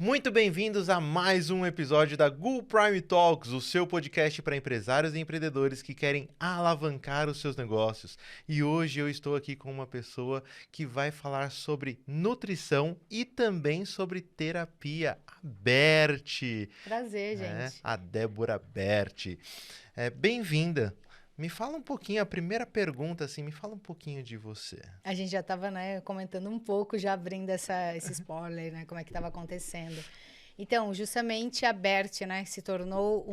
Muito bem-vindos a mais um episódio da Gul Prime Talks, o seu podcast para empresários e empreendedores que querem alavancar os seus negócios. E hoje eu estou aqui com uma pessoa que vai falar sobre nutrição e também sobre terapia, a Berti. Prazer, gente. A Débora Berti. Bem-vinda. Me fala um pouquinho, a primeira pergunta, assim, me fala um pouquinho de você. A gente já estava, comentando um pouco, já abrindo esse spoiler, como é que estava acontecendo. Então, justamente a Berti, se tornou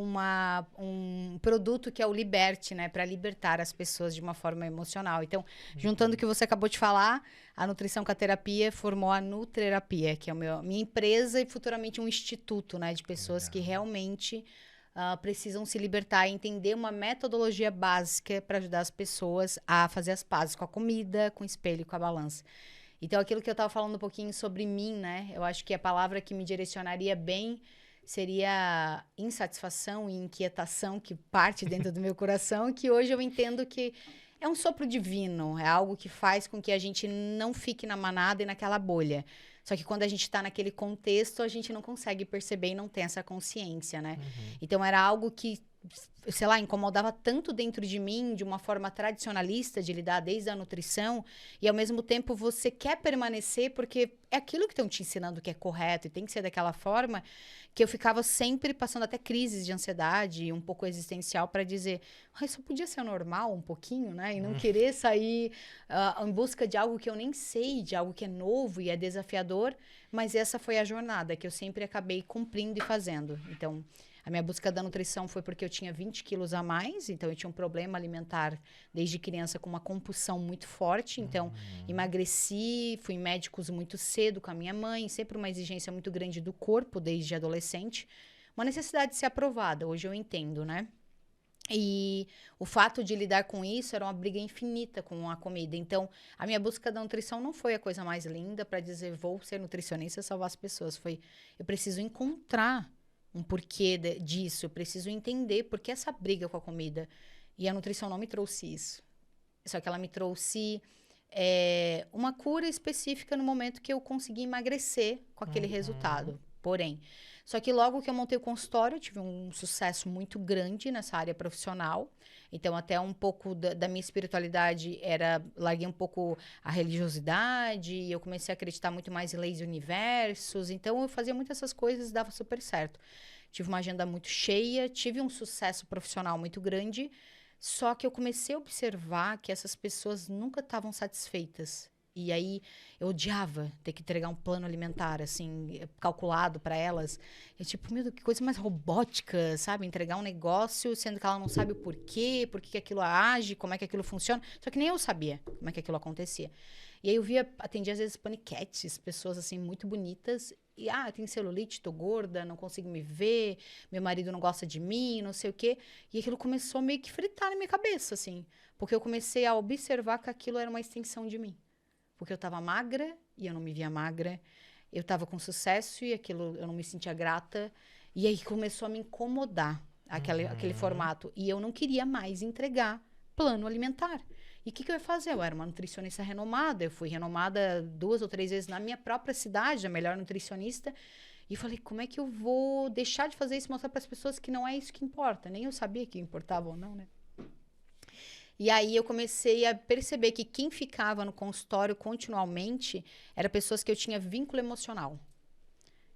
um produto que é o Liberti, para libertar as pessoas de uma forma emocional. Então, juntando o que você acabou de falar, a nutrição com a terapia formou a Nutrerapia, que é minha empresa e futuramente um instituto, de pessoas que realmente precisam se libertar e entender uma metodologia básica para ajudar as pessoas a fazer as pazes com a comida, com o espelho e com a balança. Então, aquilo que eu estava falando um pouquinho sobre mim, eu acho que a palavra que me direcionaria bem seria insatisfação e inquietação, que parte dentro do meu coração, que hoje eu entendo que é um sopro divino, é algo que faz com que a gente não fique na manada e naquela bolha. Só que quando a gente está naquele contexto, a gente não consegue perceber e não tem essa consciência, Então, era algo que, sei lá, incomodava tanto dentro de mim, de uma forma tradicionalista de lidar desde a nutrição, e ao mesmo tempo você quer permanecer porque é aquilo que estão te ensinando que é correto e tem que ser daquela forma, que eu ficava sempre passando até crises de ansiedade, um pouco existencial, para dizer, isso podia ser normal um pouquinho, E não querer sair em busca de algo que eu nem sei, de algo que é novo e é desafiador, mas essa foi a jornada que eu sempre acabei cumprindo e fazendo. Então, a minha busca da nutrição foi porque eu tinha 20 quilos a mais, então eu tinha um problema alimentar desde criança com uma compulsão muito forte. Então, emagreci, fui em médicos muito cedo com a minha mãe, sempre uma exigência muito grande do corpo desde adolescente. Uma necessidade de ser aprovada, hoje eu entendo, E o fato de lidar com isso era uma briga infinita com a comida. Então, a minha busca da nutrição não foi a coisa mais linda para dizer vou ser nutricionista e salvar as pessoas. Foi, eu preciso encontrar um porquê disso, eu preciso entender por que essa briga com a comida. E a nutrição não me trouxe isso. Só que ela me trouxe uma cura específica no momento que eu consegui emagrecer com aquele resultado. Porém, só que logo que eu montei o consultório, eu tive um sucesso muito grande nessa área profissional. Então, até um pouco da minha espiritualidade larguei um pouco a religiosidade, eu comecei a acreditar muito mais em leis e universos. Então, eu fazia muitas essas coisas e dava super certo. Tive uma agenda muito cheia, tive um sucesso profissional muito grande, só que eu comecei a observar que essas pessoas nunca estavam satisfeitas. E aí eu odiava ter que entregar um plano alimentar, assim, calculado para elas. É tipo, meu Deus, que coisa mais robótica, sabe? Entregar um negócio, sendo que ela não sabe o porquê, por que aquilo age, como é que aquilo funciona. Só que nem eu sabia como é que aquilo acontecia. E aí eu atendia às vezes paniquetes, pessoas assim, muito bonitas. E, eu tenho celulite, tô gorda, não consigo me ver, meu marido não gosta de mim, não sei o quê. E aquilo começou meio que fritar na minha cabeça, assim. Porque eu comecei a observar que aquilo era uma extensão de mim. Porque eu estava magra e eu não me via magra. Eu estava com sucesso e aquilo eu não me sentia grata. E aí começou a me incomodar aquele formato. E eu não queria mais entregar plano alimentar. E o que eu ia fazer? Eu era uma nutricionista renomada. Eu fui renomada 2 ou 3 vezes na minha própria cidade, a melhor nutricionista. E falei, como é que eu vou deixar de fazer isso e mostrar para as pessoas que não é isso que importa? Nem eu sabia que importava ou não, E aí eu comecei a perceber que quem ficava no consultório continuamente eram pessoas que eu tinha vínculo emocional.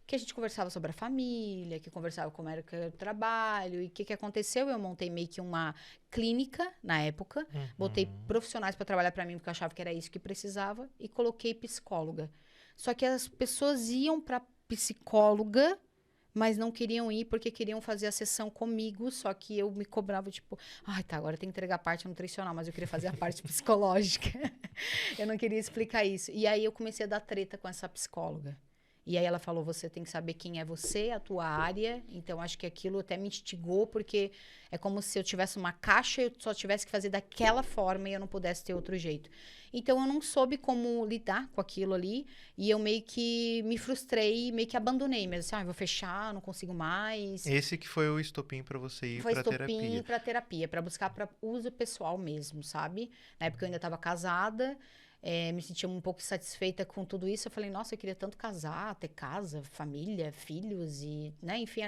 Que a gente conversava sobre a família, que conversava como era o trabalho. E o que aconteceu? Eu montei meio que uma clínica na época. Botei profissionais para trabalhar para mim, porque eu achava que era isso que precisava. E coloquei psicóloga. Só que as pessoas iam para psicóloga, mas não queriam ir porque queriam fazer a sessão comigo, só que eu me cobrava, tipo, tá, agora tem que entregar a parte nutricional, mas eu queria fazer a parte psicológica. Eu não queria explicar isso. E aí eu comecei a dar treta com essa psicóloga. E aí ela falou, você tem que saber quem é você, a tua área. Então, acho que aquilo até me instigou, porque é como se eu tivesse uma caixa e eu só tivesse que fazer daquela forma e eu não pudesse ter outro jeito. Então, eu não soube como lidar com aquilo ali. E eu meio que me frustrei, meio que abandonei mesmo. Assim, eu vou fechar, não consigo mais. Esse que foi o estopim para você ir Foi para terapia. estopim para terapia, para buscar para uso pessoal mesmo, sabe? Na época eu ainda estava casada. me sentia um pouco insatisfeita com tudo isso. Eu falei, nossa, eu queria tanto casar, ter casa, família, filhos e, né, enfim,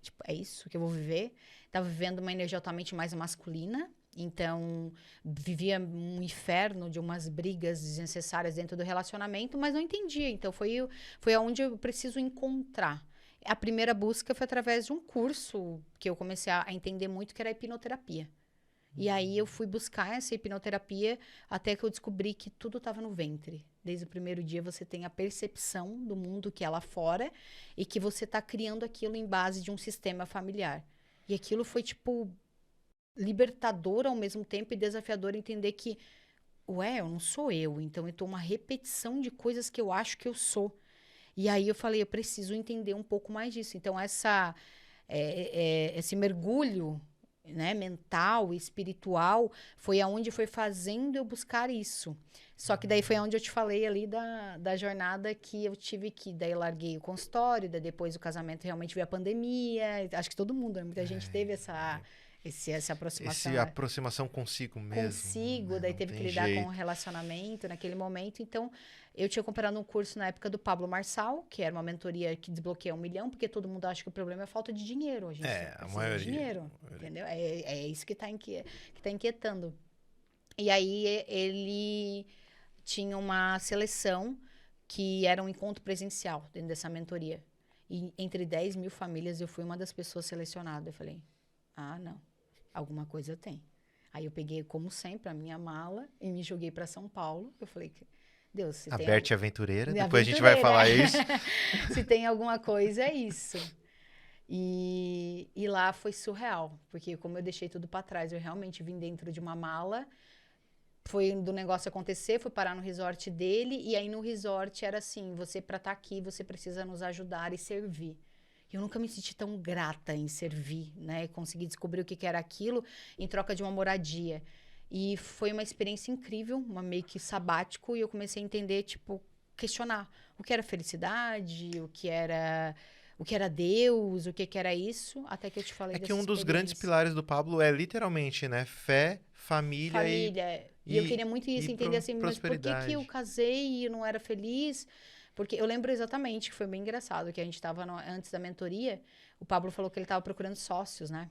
tipo, é isso que eu vou viver. Tava vivendo uma energia totalmente mais masculina, então vivia um inferno de umas brigas desnecessárias dentro do relacionamento, mas não entendia. Então foi aonde eu preciso encontrar. A primeira busca foi através de um curso que eu comecei a entender muito, que era a hipnoterapia. E aí eu fui buscar essa hipnoterapia até que eu descobri que tudo estava no ventre. Desde o primeiro dia você tem a percepção do mundo que é lá fora e que você está criando aquilo em base de um sistema familiar. E aquilo foi, tipo, libertador ao mesmo tempo e desafiador entender que, ué, eu não sou eu, então eu tô uma repetição de coisas que eu acho que eu sou. E aí eu falei, eu preciso entender um pouco mais disso. Então esse mergulho, né, mental e espiritual foi aonde foi fazendo eu buscar isso. Só que daí foi onde eu te falei ali da jornada que eu tive que, daí eu larguei o consultório, daí depois o casamento realmente veio a pandemia, acho que todo mundo, né? Muita gente teve essa aproximação. Essa aproximação consigo mesmo. Consigo, Né? daí Não teve que tem lidar com jeito. o relacionamento naquele momento. Então, eu tinha comprado um curso na época do Pablo Marçal, que era uma mentoria que desbloqueia 1 milhão, porque todo mundo acha que o problema é falta de dinheiro. A gente A precisa maioria. de dinheiro, entendeu? É isso que tá inquietando. E aí, ele tinha uma seleção que era um encontro presencial dentro dessa mentoria. E entre 10 mil famílias, eu fui uma das pessoas selecionadas. Eu falei, não, alguma coisa tem. Aí eu peguei, como sempre, a minha mala e me joguei para São Paulo. Eu falei, Deus, se A tem... Bert aventureira, depois a gente vai falar isso. Se tem alguma coisa, é isso. E lá foi surreal, porque como eu deixei tudo para trás, eu realmente vim dentro de uma mala, foi do negócio acontecer, fui parar no resort dele, e aí no resort era assim, você para estar aqui, você precisa nos ajudar e servir. Eu nunca me senti tão grata em servir, né? Consegui descobrir o que era aquilo em troca de uma moradia. E foi uma experiência incrível, uma meio que sabático, e eu comecei a entender, tipo, questionar o que era felicidade, o que era Deus, o que era isso, até que eu te falei É que dessa um dos grandes experiência. pilares do Pablo é literalmente, né? Fé, família E eu queria muito isso, entender assim, mas por que eu prosperidade. casei e eu não era feliz? Porque eu lembro exatamente que foi bem engraçado, que a gente estava antes da mentoria, o Pablo falou que ele estava procurando sócios, né?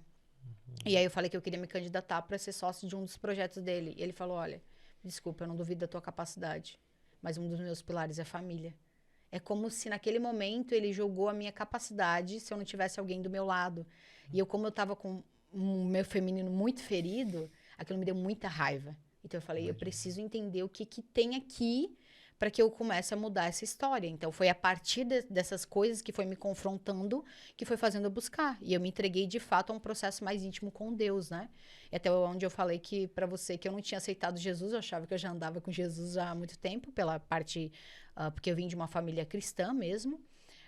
E aí eu falei que eu queria me candidatar para ser sócio de um dos projetos dele. E ele falou, olha, desculpa, eu não duvido da tua capacidade, mas um dos meus pilares é família. É como se naquele momento ele jogou a minha capacidade se eu não tivesse alguém do meu lado. E eu, como eu estava com o meu feminino muito ferido, aquilo me deu muita raiva. Então eu falei, eu preciso entender o que tem aqui para que eu comece a mudar essa história. Então foi a partir dessas coisas que foi me confrontando, que foi fazendo eu buscar. E eu me entreguei de fato a um processo mais íntimo com Deus, né? E até onde eu falei que para você que eu não tinha aceitado Jesus, eu achava que eu já andava com Jesus já há muito tempo, pela parte porque eu vim de uma família cristã mesmo,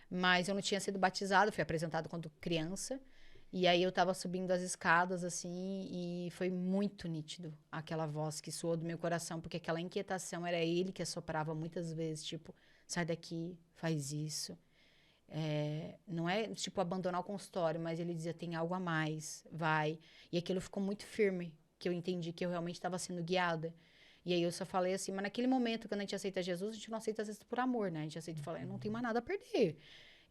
mas eu não tinha sido batizada, fui apresentado quando criança. E aí eu tava subindo as escadas, assim, e foi muito nítido aquela voz que soou do meu coração, porque aquela inquietação era ele que assoprava muitas vezes, tipo, sai daqui, faz isso. Não é, tipo, abandonar o consultório, mas ele dizia, tem algo a mais, vai. E aquilo ficou muito firme, que eu entendi que eu realmente estava sendo guiada. E aí eu só falei assim, mas naquele momento, quando a gente aceita Jesus, a gente não aceita às vezes por amor, né? A gente aceita e fala, eu não tenho mais nada a perder.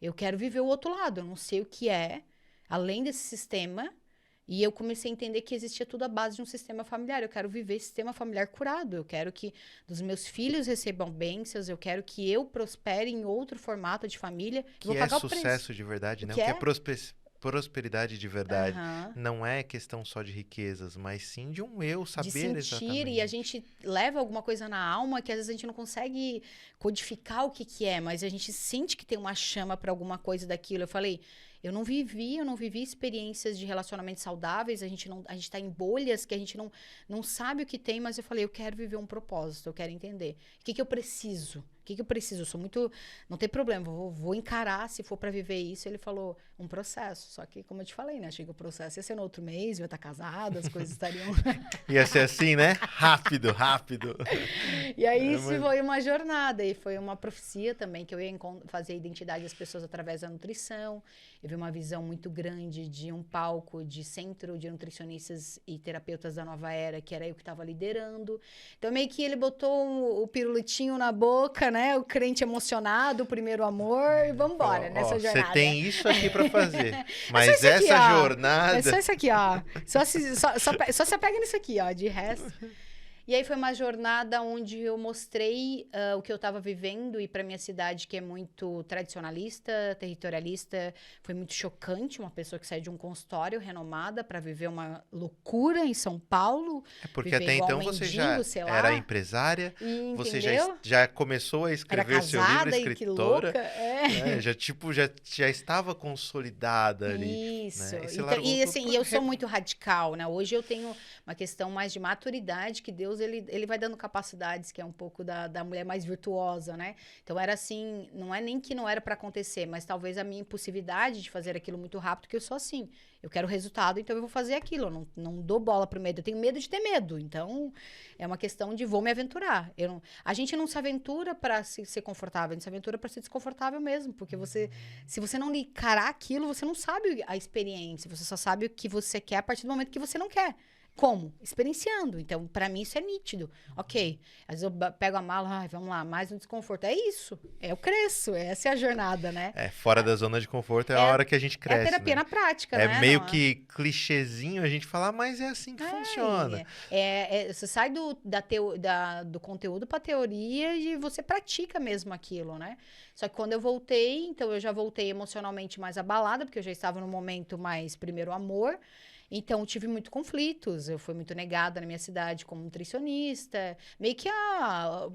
Eu quero viver o outro lado, eu não sei o que é, além desse sistema, e eu comecei a entender que existia tudo à base de um sistema familiar. Eu quero viver esse sistema familiar curado. Eu quero que os meus filhos recebam bênçãos. Eu quero que eu prospere em outro formato de família. Que vou é pagar o sucesso preço. de verdade, O né? O que que é é? prosperidade de verdade. Aham. Não é questão só de riquezas, mas sim de um eu De saber sentir, exatamente. e a gente leva alguma coisa na alma que às vezes a gente não consegue codificar o que é, mas a gente sente que tem uma chama para alguma coisa daquilo. Eu falei, eu não vivi experiências de relacionamentos saudáveis, a gente tá em bolhas que a gente não sabe o que tem, mas eu falei, eu quero viver um propósito, eu quero entender. O que eu preciso? que eu preciso? Eu sou muito... Não tem problema, vou encarar se for para viver isso. Ele falou, um processo. Só que, como eu te falei, né? Achei que o processo ia ser no outro mês, eu ia estar casada, as coisas estariam... Ia ser assim, né? Rápido, rápido. E aí isso foi uma jornada, e foi uma profecia também, que eu ia fazer a identidade das pessoas através da nutrição. Eu vi uma visão muito grande de um palco de centro de nutricionistas e terapeutas da nova era, que era eu que estava liderando. Então, meio que ele botou o pirulitinho na boca, né? O crente emocionado, o primeiro amor, e vamos embora nessa jornada. Você tem isso aqui para fazer, mas essa jornada... É só isso aqui, ó. Só se apega nisso aqui, ó, de resto... E aí foi uma jornada onde eu mostrei o que eu estava vivendo, e para minha cidade, que é muito tradicionalista, territorialista, foi muito chocante uma pessoa que sai de um consultório renomada para viver uma loucura em São Paulo. É porque até então você já era empresária, você já começou a escrever seu livro, escritora. Já estava consolidada ali. Isso. Né? E assim, eu sou muito radical, né? Hoje eu tenho uma questão mais de maturidade, que Deus ele vai dando capacidades, que é um pouco da mulher mais virtuosa, né? Então era assim, não é nem que não era para acontecer, mas talvez a minha impulsividade de fazer aquilo muito rápido, que eu sou assim. Eu quero resultado, então eu vou fazer aquilo. Eu não dou bola pro medo. Eu tenho medo de ter medo. Então, é uma questão de vou me aventurar. A gente não se aventura para ser confortável, a gente se aventura para ser desconfortável mesmo. Porque se você não encarar aquilo, você não sabe a experiência. Você só sabe o que você quer a partir do momento que você não quer. Como? Experienciando. Então, para mim, isso é nítido. Ok. Às vezes eu pego a mala, vamos lá, mais um desconforto. É isso. Eu cresço. Essa é a jornada, né? Fora da zona de conforto é a hora que a gente cresce. É a terapia na prática, né? né? É meio que clichêzinho a gente falar, mas é assim que funciona. Você sai do conteúdo para teoria e você pratica mesmo aquilo, né? Só que quando eu voltei, então eu já voltei emocionalmente mais abalada, porque eu já estava no momento mais primeiro amor. Então, eu tive muitos conflitos. Eu fui muito negada na minha cidade como nutricionista. Meio que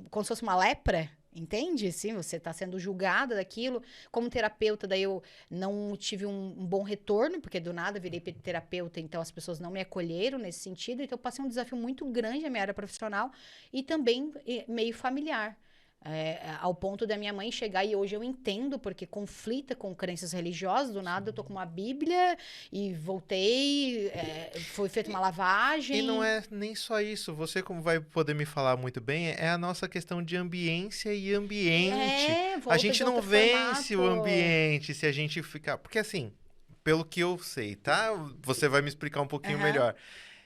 como se fosse uma lepra, entende? Sim, você está sendo julgada daquilo. Como terapeuta, daí eu não tive um bom retorno, porque do nada virei terapeuta, então as pessoas não me acolheram nesse sentido. Então, eu passei um desafio muito grande na minha área profissional e também meio familiar. Ao ponto da minha mãe chegar, e hoje eu entendo, porque conflita com crenças religiosas. Do nada eu tô com uma Bíblia e voltei, foi feita uma lavagem. E não é nem só isso, você, como vai poder me falar muito bem, é a nossa questão de ambiência e ambiente. A gente não vence o ambiente se a gente ficar... Porque assim, pelo que eu sei, tá? Você vai me explicar um pouquinho melhor.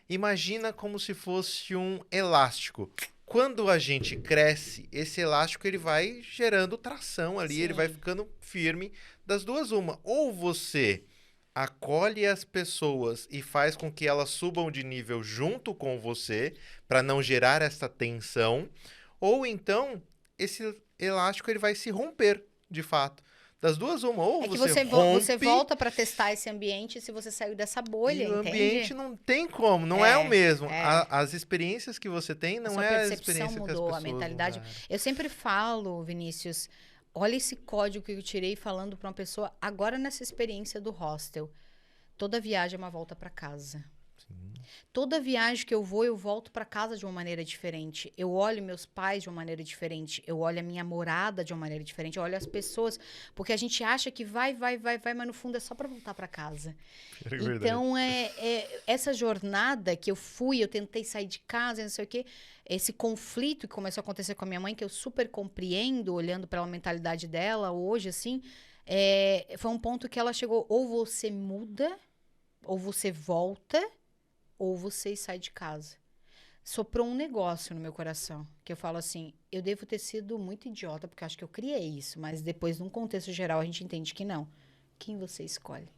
Imagina como se fosse um elástico. Quando a gente cresce, esse elástico ele vai gerando tração ali, ele vai ficando firme. Das duas, uma. Ou você acolhe as pessoas e faz com que elas subam de nível junto com você, para não gerar essa tensão. Ou então, esse elástico ele vai se romper, de fato. Das duas, uma. Ou você rompe, você volta para testar esse ambiente se você saiu dessa bolha, e o entende? ambiente não tem como, não é o mesmo. As experiências que você tem não é a experiência que as pessoas... A mentalidade. Eu sempre falo, Vinícius, olha esse código que eu tirei falando para uma pessoa, agora nessa experiência do hostel. Toda viagem é uma volta para casa. Sim. Toda viagem que eu volto para casa de uma maneira diferente. Eu olho meus pais de uma maneira diferente. Eu olho a minha morada de uma maneira diferente. Eu olho as pessoas, porque a gente acha que vai, mas no fundo é só para voltar para casa. Então, essa jornada que eu tentei sair de casa, não sei o quê, esse conflito que começou a acontecer com a minha mãe, que eu super compreendo, olhando pela mentalidade dela hoje, assim, foi um ponto que ela chegou, ou você muda, ou você volta, ou você sai de casa. Soprou um negócio no meu coração, que eu falo assim, eu devo ter sido muito idiota, porque eu acho que eu criei isso, mas depois, num contexto geral, a gente entende que não. Quem você escolhe?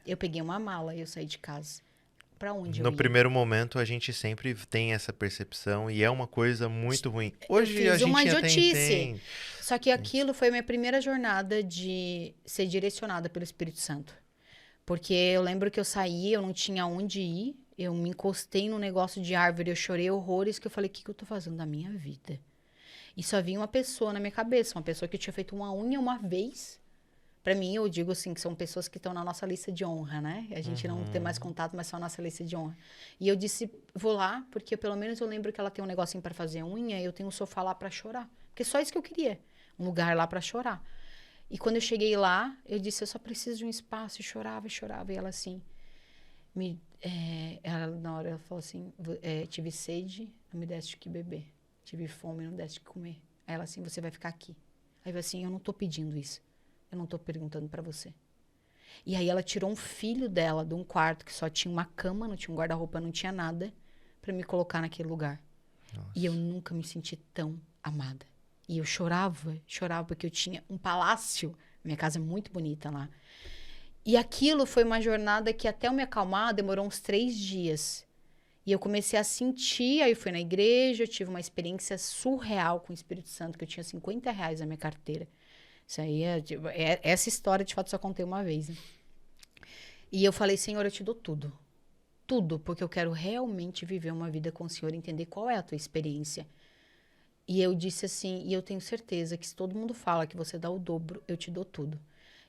Eu peguei uma mala e eu saí de casa. Pra onde eu ia? No primeiro momento, a gente sempre tem essa percepção e é uma coisa muito ruim. Hoje a gente até entende. Só que aquilo foi a minha primeira jornada de ser direcionada pelo Espírito Santo. Porque eu lembro que eu saí, eu não tinha onde ir, eu me encostei num negócio de árvore, eu chorei horrores, que eu falei, o que eu tô fazendo da minha vida? E só vinha uma pessoa na minha cabeça, uma pessoa que tinha feito uma unha uma vez. Pra mim, eu digo assim, que são pessoas que estão na nossa lista de honra, né? A gente não tem mais contato, mas só a nossa lista de honra. E eu disse, vou lá, porque pelo menos eu lembro que ela tem um negocinho pra fazer unha, e eu tenho um sofá lá pra chorar. Porque só isso que eu queria. Um lugar lá para chorar. E quando eu cheguei lá, eu disse, eu só preciso de um espaço. E chorava, e chorava. E ela assim, ela, na hora ela falou assim, tive sede, não me deste o que beber. Tive fome, não deste o que comer. Aí ela assim, você vai ficar aqui. Aí eu assim, eu não tô pedindo isso. Eu não tô perguntando para você. E aí ela tirou um filho dela de um quarto que só tinha uma cama, não tinha um guarda-roupa, não tinha nada, para me colocar naquele lugar. Nossa. E eu nunca me senti tão amada. E eu chorava porque eu tinha um palácio. Minha casa é muito bonita lá. E aquilo foi uma jornada que até eu me acalmar demorou uns 3 dias. E eu comecei a sentir, aí eu fui na igreja, eu tive uma experiência surreal com o Espírito Santo, que eu tinha R$ 50 na minha carteira. Isso aí essa história, de fato, só contei uma vez. Né? E eu falei, Senhor, eu te dou tudo. Tudo, porque eu quero realmente viver uma vida com o Senhor, entender qual é a tua experiência. E eu disse assim, e eu tenho certeza que se todo mundo fala que você dá o dobro, eu te dou tudo.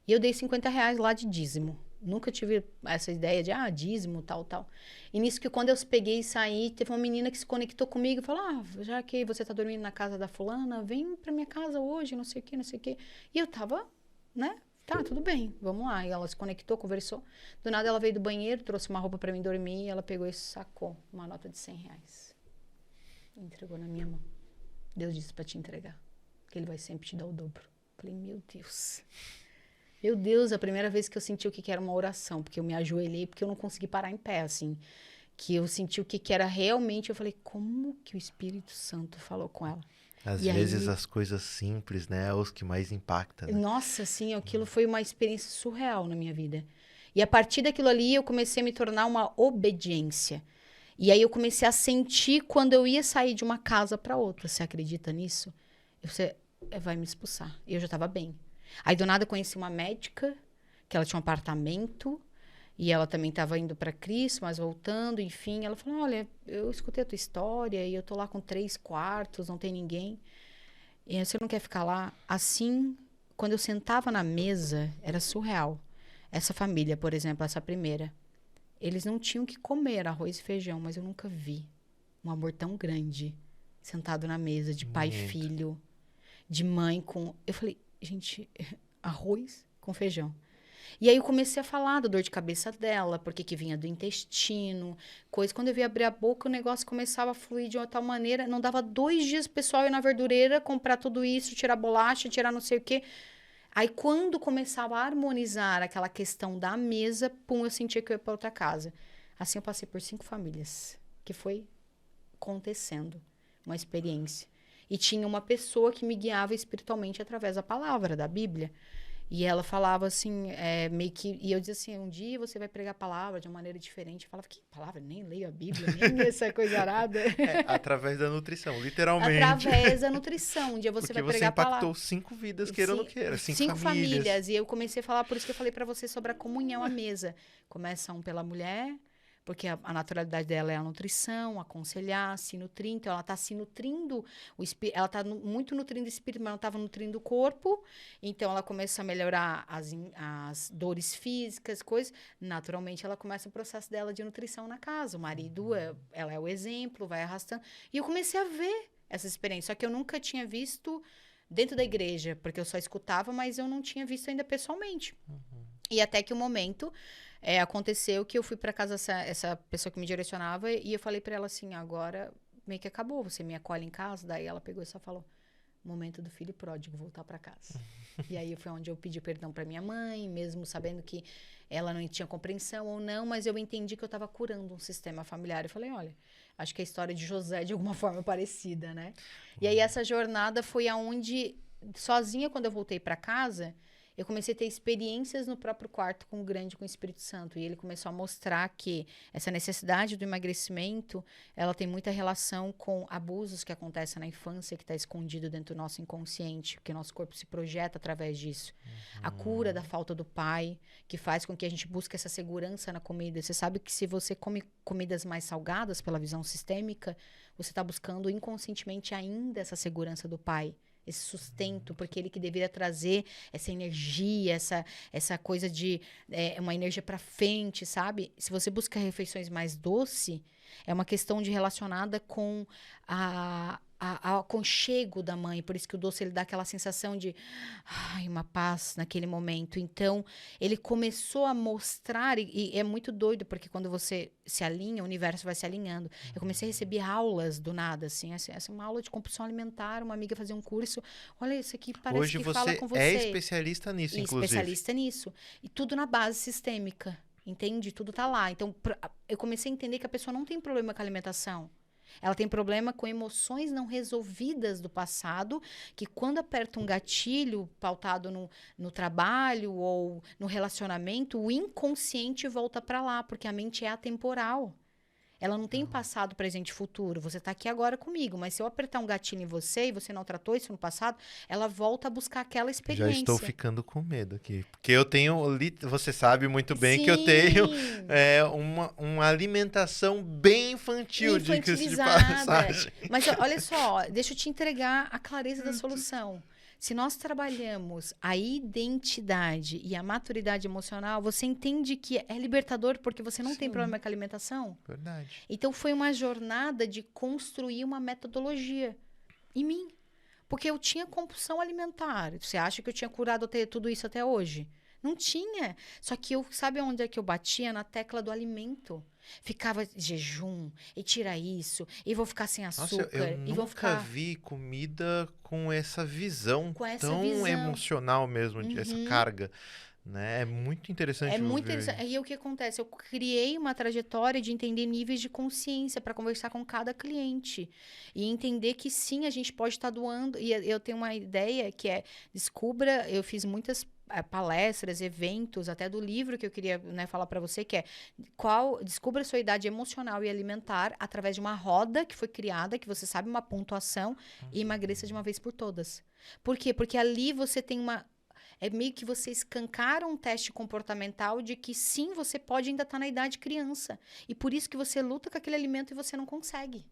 E eu dei R$ 50 lá de dízimo. Nunca tive essa ideia de, dízimo, tal, tal. E nisso que quando eu peguei e saí, teve uma menina que se conectou comigo e falou, já que você tá dormindo na casa da fulana, vem pra minha casa hoje, não sei o quê, não sei o quê. E eu tava, né? Tá, tudo bem, vamos lá. E ela se conectou, conversou. Do nada ela veio do banheiro, trouxe uma roupa pra mim dormir, e ela pegou e sacou uma nota de R$ 100. E entregou na minha mão. Deus disse pra te entregar, que ele vai sempre te dar o dobro. Falei, meu Deus. Meu Deus, a primeira vez que eu senti o que era uma oração, porque eu me ajoelhei, porque eu não consegui parar em pé, assim. Que eu senti o que era realmente, eu falei, como que o Espírito Santo falou com ela? Às vezes as coisas simples, né, os que mais impactam. Né? Nossa, assim, aquilo foi uma experiência surreal na minha vida. E a partir daquilo ali, eu comecei a me tornar uma obediência. E aí eu comecei a sentir quando eu ia sair de uma casa para outra. Você acredita nisso? Você vai me expulsar. E eu já estava bem. Aí do nada eu conheci uma médica, que ela tinha um apartamento, e ela também estava indo para Cristo, mas voltando, enfim. Ela falou, olha, eu escutei a tua história, e eu tô lá com 3 quartos, não tem ninguém. E você não quer ficar lá? Assim, quando eu sentava na mesa, era surreal. Essa família, por exemplo, essa primeira, eles não tinham que comer arroz e feijão, mas eu nunca vi um amor tão grande sentado na mesa, de pai e filho, de mãe com... Eu falei, gente, arroz com feijão. E aí eu comecei a falar da dor de cabeça dela, porque que vinha do intestino, coisa. Quando eu vi abrir a boca, o negócio começava a fluir de uma tal maneira. Não dava 2 dias o pessoal ir na verdureira, comprar tudo isso, tirar bolacha, tirar não sei o quê. Aí quando começava a harmonizar aquela questão da mesa, pum, eu sentia que eu ia para outra casa. Assim eu passei por 5 famílias, que foi acontecendo uma experiência. E tinha uma pessoa que me guiava espiritualmente através da palavra, da Bíblia. E ela falava assim, meio que... E eu dizia assim, um dia você vai pregar a palavra de uma maneira diferente. Eu falava, que palavra? Nem leio a Bíblia, nem essa coisa arada. Através da nutrição, literalmente. Através da nutrição. Um dia você Porque vai pregar a palavra. Porque você impactou 5 vidas, queira ou não queira. 5 famílias. E eu comecei a falar, por isso que eu falei pra você sobre a comunhão à mesa. Começa pela mulher... Porque a naturalidade dela é a nutrição, aconselhar, se nutrir. Então, ela está se nutrindo, ela está muito nutrindo o espírito, mas não estava nutrindo o corpo. Então, ela começa a melhorar as dores físicas, coisas. Naturalmente, ela começa o processo dela de nutrição na casa. O marido, ela é o exemplo, vai arrastando. E eu comecei a ver essa experiência. Só que eu nunca tinha visto dentro da igreja, porque eu só escutava, mas eu não tinha visto ainda pessoalmente. E até que o momento... aconteceu que eu fui para casa essa pessoa que me direcionava e eu falei para ela assim, agora meio que acabou, você me acolhe em casa? Daí ela pegou e só falou, momento do filho pródigo, voltar para casa. E aí foi onde eu pedi perdão para minha mãe, mesmo sabendo que ela não tinha compreensão ou não, mas eu entendi que eu estava curando um sistema familiar. Eu falei, olha, acho que a história de José de alguma forma é parecida, né? E aí essa jornada foi aonde, sozinha, quando eu voltei para casa... Eu comecei a ter experiências no próprio quarto com o Espírito Santo. E ele começou a mostrar que essa necessidade do emagrecimento, ela tem muita relação com abusos que acontecem na infância, que está escondido dentro do nosso inconsciente, porque nosso corpo se projeta através disso. A cura da falta do pai, que faz com que a gente busque essa segurança na comida. Você sabe que se você come comidas mais salgadas pela visão sistêmica, você está buscando inconscientemente ainda essa segurança do pai. Esse sustento, porque ele que deveria trazer essa energia, essa coisa de uma energia para frente, sabe? Se você busca refeições mais doce, é uma questão relacionada com a aconchego da mãe. Por isso que o doce ele dá aquela sensação de uma paz naquele momento. Então, ele começou a mostrar, e é muito doido, porque quando você se alinha, o universo vai se alinhando. Eu comecei a receber aulas do nada, assim, essa é uma aula de compulsão alimentar, uma amiga fazia um curso. Olha, isso aqui parece Hoje que você fala com você. é especialista nisso, E inclusive. especialista nisso. E tudo na base sistêmica. Entende? Tudo tá lá. Então, eu comecei a entender que a pessoa não tem problema com a alimentação. Ela tem problema com emoções não resolvidas do passado, que quando aperta um gatilho pautado no trabalho ou no relacionamento, o inconsciente volta para lá, porque a mente é atemporal. Ela não tem passado, presente e futuro. Você está aqui agora comigo, mas se eu apertar um gatilho em você e você não tratou isso no passado, ela volta a buscar aquela experiência. Já estou ficando com medo aqui. Porque eu tenho, você sabe muito bem que eu Sim. tenho uma alimentação bem infantil, diga-se de passagem. Mas olha só, deixa eu te entregar a clareza da solução. Se nós trabalhamos a identidade e a maturidade emocional, você entende que é libertador porque você não tem problema com a alimentação? Verdade. Então, foi uma jornada de construir uma metodologia em mim. Porque eu tinha compulsão alimentar. Você acha que eu tinha curado tudo isso até hoje? Não tinha. Só que sabe onde é que eu batia? Na tecla do alimento. Ficava jejum, e tira isso, e vou ficar sem açúcar. Nossa, eu e vou nunca ficar... vi comida com essa visão Com essa tão visão. emocional mesmo, essa carga. Né? É muito interessante. É muito interessante. E o que acontece? Eu criei uma trajetória de entender níveis de consciência para conversar com cada cliente. E entender que sim, a gente pode estar doando. E eu tenho uma ideia que é, descubra, eu fiz muitas palestras, eventos, até do livro que eu queria, né, falar para você, que é descubra a sua idade emocional e alimentar através de uma roda que foi criada, que você sabe uma pontuação, e emagreça de uma vez por todas. Por quê? Porque ali você tem é meio que você escancara um teste comportamental de que sim, você pode ainda estar na idade criança. E por isso que você luta com aquele alimento e você não consegue.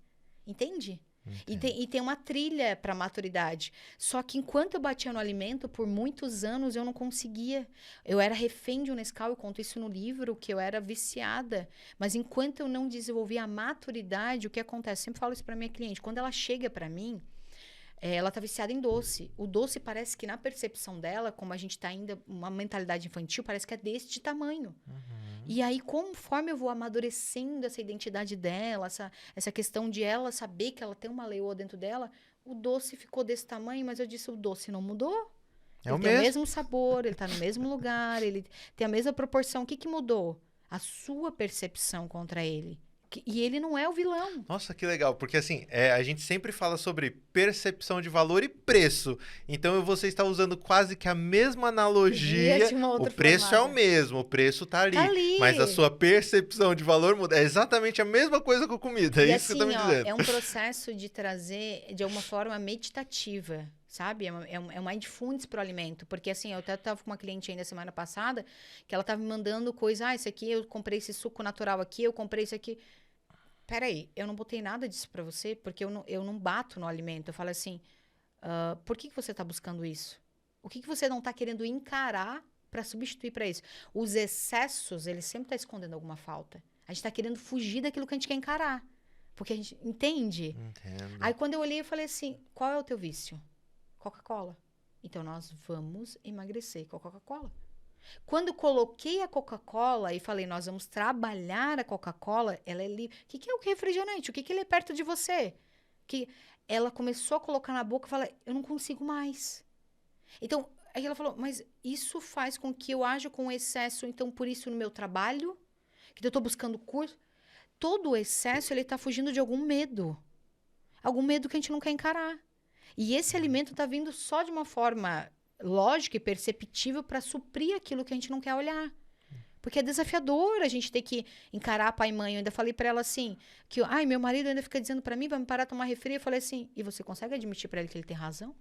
Entende? E tem uma trilha para maturidade. Só que enquanto eu batia no alimento, por muitos anos eu não conseguia. Eu era refém de um Nescau, eu conto isso no livro, que eu era viciada. Mas enquanto eu não desenvolvia a maturidade, o que acontece? Eu sempre falo isso para minha cliente. Quando ela chega para mim, ela tá viciada em doce. O doce parece que na percepção dela, como a gente tá ainda uma mentalidade infantil, parece que é deste tamanho. E aí, conforme eu vou amadurecendo essa identidade dela, essa questão de ela saber que ela tem uma leoa dentro dela, o doce ficou desse tamanho, mas eu disse, o doce não mudou. Ele tem o mesmo sabor, ele tá no mesmo lugar, ele tem a mesma proporção. O que mudou? A sua percepção contra ele. E ele não é o vilão. Nossa, que legal, porque assim, a gente sempre fala sobre percepção de valor e preço. Então você está usando quase que a mesma analogia. O preço é o mesmo, o preço tá ali. Mas a sua percepção de valor muda. É exatamente a mesma coisa com comida, é isso que você tá me dizendo. É um processo de trazer de alguma forma meditativa. Sabe? É um mindfulness pro alimento. Porque, assim, eu até tava com uma cliente ainda semana passada, que ela tava me mandando coisa, esse aqui, eu comprei esse suco natural aqui, eu comprei esse aqui. Peraí, eu não botei nada disso pra você, porque eu não bato no alimento. Eu falo assim, por que você tá buscando isso? O que você não tá querendo encarar pra substituir pra isso? Os excessos, eles sempre tá escondendo alguma falta. A gente tá querendo fugir daquilo que a gente quer encarar. Porque a gente entende. Entendo. Aí, quando eu olhei, eu falei assim, qual é o teu vício? Coca-Cola. Então, nós vamos emagrecer com a Coca-Cola. Quando coloquei a Coca-Cola e falei, nós vamos trabalhar a Coca-Cola, ela é livre. O que é o refrigerante? O que ele é perto de você? Que ela começou a colocar na boca e falou, eu não consigo mais. Então, aí ela falou, mas isso faz com que eu aja com excesso, então por isso no meu trabalho, que eu estou buscando curso. Todo o excesso, ele está fugindo de algum medo. Algum medo que a gente não quer encarar. E esse alimento está vindo só de uma forma lógica e perceptível para suprir aquilo que a gente não quer olhar. Porque é desafiador a gente ter que encarar pai e mãe. Eu ainda falei para ela assim, que meu marido ainda fica dizendo para mim, vai me parar de tomar refri. Eu falei assim, e você consegue admitir para ele que ele tem razão?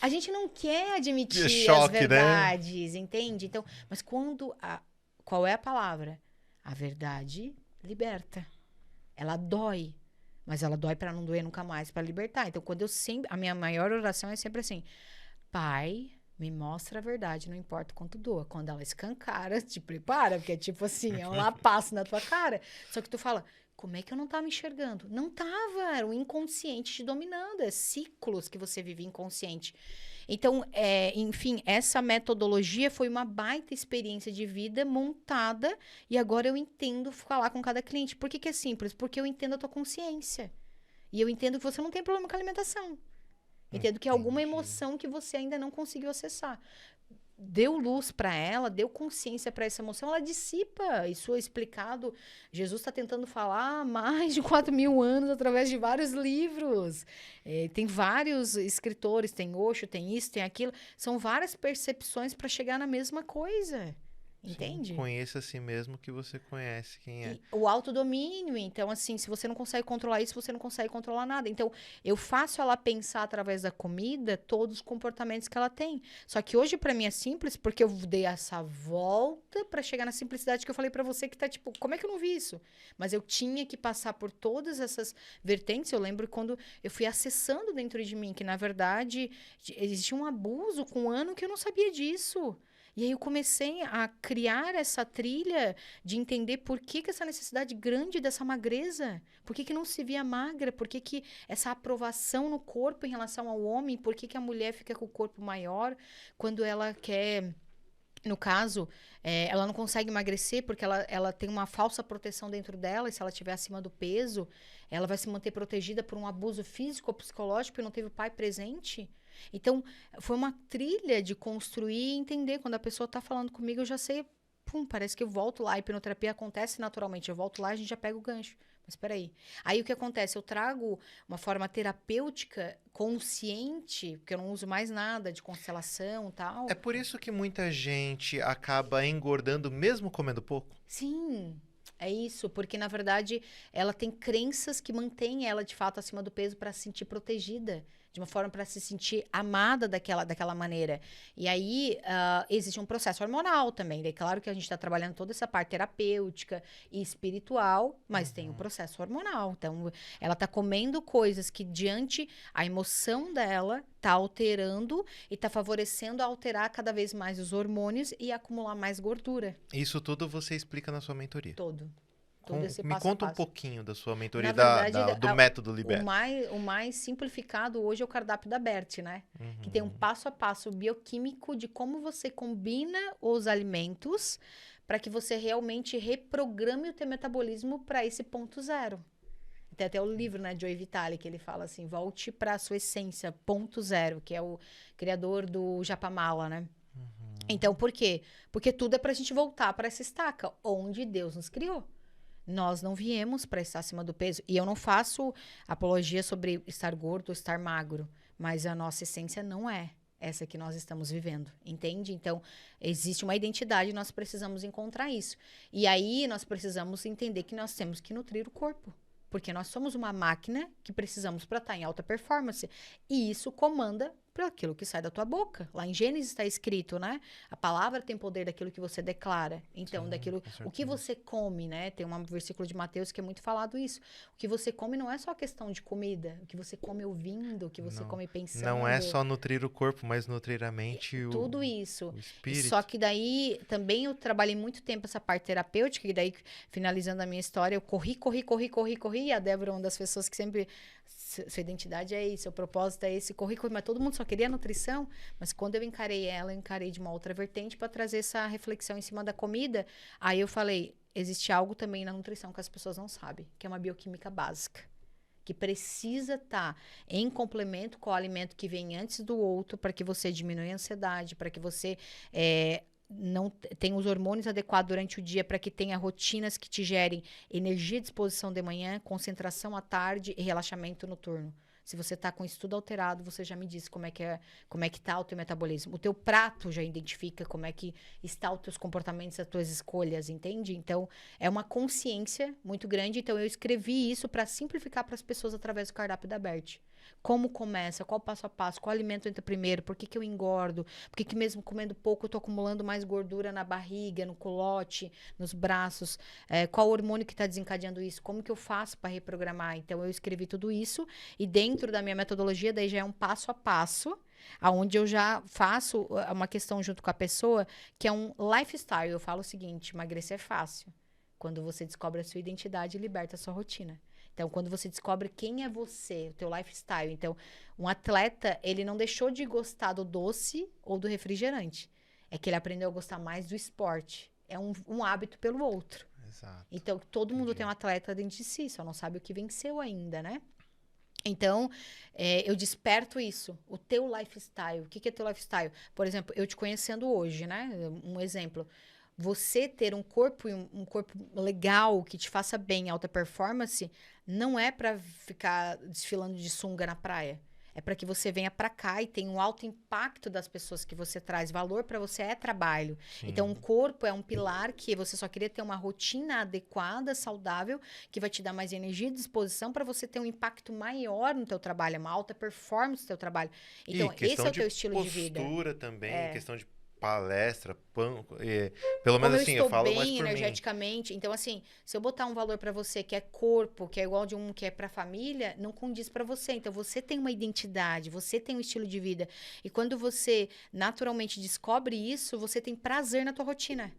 A gente não quer admitir as verdades, né? Entende? Então, mas qual é a palavra? A verdade liberta. Ela dói. Mas ela dói para não doer nunca mais, para libertar. Então, a minha maior oração é sempre assim, Pai, Me mostra a verdade, não importa quanto doa. Quando ela escancara, te prepara, porque é tipo assim, é um lapasso na tua cara. Só que tu fala, como é que eu não tava me enxergando? Não tava, era o inconsciente te dominando. É ciclos que você vive inconsciente. Então, enfim, essa metodologia foi uma baita experiência de vida montada e agora eu entendo falar com cada cliente. Por que que é simples? Porque eu entendo a tua consciência. E eu entendo que você não tem problema com a alimentação. Entendo que é alguma Entendi. emoção que você ainda não conseguiu acessar. Deu luz para ela, deu consciência para essa emoção, ela dissipa. Isso é explicado. Jesus está tentando falar há mais de 4.000 anos através de vários livros. Tem vários escritores, tem Osho, tem isso, tem aquilo. São várias percepções para chegar na mesma coisa. Entende? Sim, conheça a si mesmo que você conhece quem é. E o autodomínio, então, assim, se você não consegue controlar isso, você não consegue controlar nada. Então, eu faço ela pensar através da comida todos os comportamentos que ela tem. Só que hoje, pra mim, é simples, porque eu dei essa volta pra chegar na simplicidade que eu falei pra você, que tá tipo, como é que eu não vi isso? Mas eu tinha que passar por todas essas vertentes. Eu lembro quando eu fui acessando dentro de mim, que, na verdade, existia um abuso com um ano que eu não sabia disso. E aí eu comecei a criar essa trilha de entender por que essa necessidade grande dessa magreza. Por que não se via magra? Por que essa aprovação no corpo em relação ao homem? Por que a mulher fica com o corpo maior quando ela quer... No caso, ela não consegue emagrecer porque ela tem uma falsa proteção dentro dela. E se ela estiver acima do peso, ela vai se manter protegida por um abuso físico ou psicológico e não teve o pai presente. Então, foi uma trilha de construir e entender. Quando a pessoa está falando comigo, eu já sei, parece que eu volto lá. A hipnoterapia acontece naturalmente. Eu volto lá, a gente já pega o gancho. Mas espera aí. Aí o que acontece? Eu trago uma forma terapêutica consciente, porque eu não uso mais nada de constelação e tal. É por isso que muita gente acaba engordando mesmo comendo pouco? Sim, é isso, porque na verdade ela tem crenças que mantêm ela de fato acima do peso para se sentir protegida, de uma forma para se sentir amada daquela maneira. E aí existe um processo hormonal também. É claro que a gente está trabalhando toda essa parte terapêutica e espiritual, mas tem o processo hormonal. Então, ela está comendo coisas que diante a emoção dela está alterando e está favorecendo a alterar cada vez mais os hormônios e acumular mais gordura. Isso tudo você explica na sua mentoria? Todo esse Me passo conta a um passo. pouquinho da sua mentoria, Na verdade, do método Liberta. o mais simplificado hoje é o cardápio da Bert, né? Que tem um passo a passo bioquímico de como você combina os alimentos para que você realmente reprograme o teu metabolismo para esse ponto zero. Tem até o livro, né, Joe Vitale, que ele fala assim, volte para a sua essência, ponto zero, que é o criador do Japamala, né? Então, por quê? Porque tudo é para a gente voltar para essa estaca, onde Deus nos criou. Nós não viemos para estar acima do peso. E eu não faço apologia sobre estar gordo ou estar magro. Mas a nossa essência não é essa que nós estamos vivendo. Entende? Então, existe uma identidade e nós precisamos encontrar isso. E aí, nós precisamos entender que nós temos que nutrir o corpo. Porque nós somos uma máquina que precisamos para estar em alta performance. E isso comanda por aquilo que sai da tua boca. Lá em Gênesis está escrito, né? A palavra tem poder daquilo que você declara. Então, Sim, o que você come, né? Tem um versículo de Mateus que é muito falado isso. O que você come não é só questão de comida. O que você come ouvindo, o que você come pensando. Não é só nutrir o corpo, mas nutrir a mente e tudo isso. o espírito. Só que daí, também eu trabalhei muito tempo essa parte terapêutica, e daí, finalizando a minha história, eu corri. E a Débora é uma das pessoas que sempre... Sua identidade é isso, seu propósito é esse, corri, mas todo mundo só queria nutrição. Mas quando eu encarei ela, eu encarei de uma outra vertente para trazer essa reflexão em cima da comida. Aí eu falei, existe algo também na nutrição que as pessoas não sabem, que é uma bioquímica básica, que precisa estar em complemento com o alimento que vem antes do outro, para que você diminua a ansiedade, para que você não tenha os hormônios adequados durante o dia, para que tenha rotinas que te gerem energia e disposição de manhã, concentração à tarde e relaxamento noturno. Se você está com isso tudo alterado, você já me disse como é que está o teu metabolismo. O teu prato já identifica como é que está os teus comportamentos, as tuas escolhas, entende? Então, é uma consciência muito grande. Então, eu escrevi isso para simplificar para as pessoas através do cardápio da Bert. Como começa, qual o passo a passo, qual alimento entra primeiro, por que eu engordo, por que mesmo comendo pouco eu estou acumulando mais gordura na barriga, no culote, nos braços, qual hormônio que está desencadeando isso, como que eu faço para reprogramar. Então, eu escrevi tudo isso e dentro da minha metodologia, daí já é um passo a passo Aonde eu já faço uma questão junto com a pessoa, que é um lifestyle. Eu falo o seguinte, emagrecer é fácil. Quando você descobre a sua identidade e liberta a sua rotina. Então, quando você descobre quem é você, o teu lifestyle. Então, um atleta, ele não deixou de gostar do doce ou do refrigerante. É que ele aprendeu a gostar mais do esporte. É um hábito pelo outro. Exato. Então, todo mundo tem um atleta dentro de si, só não sabe o que venceu ainda, né? Então, eu desperto isso. O teu lifestyle. O que é teu lifestyle? Por exemplo, eu te conhecendo hoje, né? Um exemplo. Você ter um corpo legal, que te faça bem, alta performance, não é para ficar desfilando de sunga na praia. É para que você venha para cá e tenha um alto impacto das pessoas que você traz. Valor para você é trabalho. Sim. Então, o corpo é um pilar que você só queria ter uma rotina adequada, saudável, que vai te dar mais energia e disposição para você ter um impacto maior no teu trabalho, uma alta performance no teu trabalho. Então, esse é o teu estilo de vida. Postura também, questão de palestra, pelo menos assim, eu falo mais por mim. Energeticamente. Então, assim, se eu botar um valor pra você que é corpo, que é igual de um que é pra família, não condiz pra você. Então, você tem uma identidade, você tem um estilo de vida. E quando você naturalmente descobre isso, você tem prazer na tua rotina.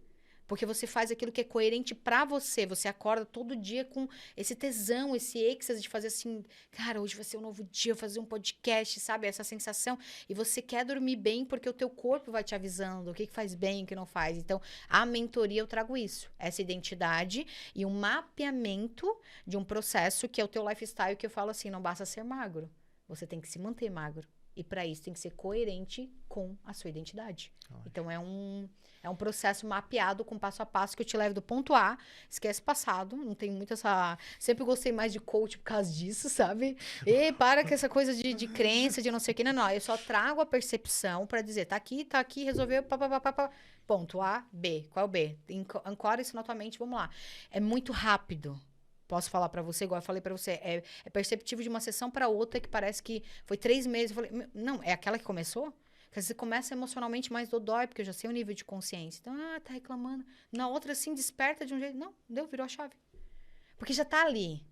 Porque você faz aquilo que é coerente pra você. Você acorda todo dia com esse tesão, esse êxtase de fazer assim, cara, hoje vai ser um novo dia, eu vou fazer um podcast, sabe? Essa sensação. E você quer dormir bem porque o teu corpo vai te avisando o que faz bem e o que não faz. Então, a mentoria eu trago isso. Essa identidade e um mapeamento de um processo que é o teu lifestyle, que eu falo assim, não basta ser magro. Você tem que se manter magro. E para isso tem que ser coerente com a sua identidade. Então, é um processo mapeado com passo a passo que eu te levo do ponto A, esquece passado, não tem muito essa... Sempre gostei mais de coach por causa disso, sabe? E para com essa coisa de crença, de não sei o que. Não, eu só trago a percepção para dizer, tá aqui, resolveu, pá. Ponto A, B. Qual é o B? Ancora isso na tua mente, vamos lá. É muito rápido. Posso falar pra você, igual eu falei pra você, é perceptível de uma sessão pra outra que parece que foi 3 meses. Eu falei, não, é aquela que começou? Porque você começa emocionalmente mais dodói, porque eu já sei o nível de consciência. Então, tá reclamando. Na outra, assim, desperta de um jeito. Não, virou a chave. Porque já tá ali.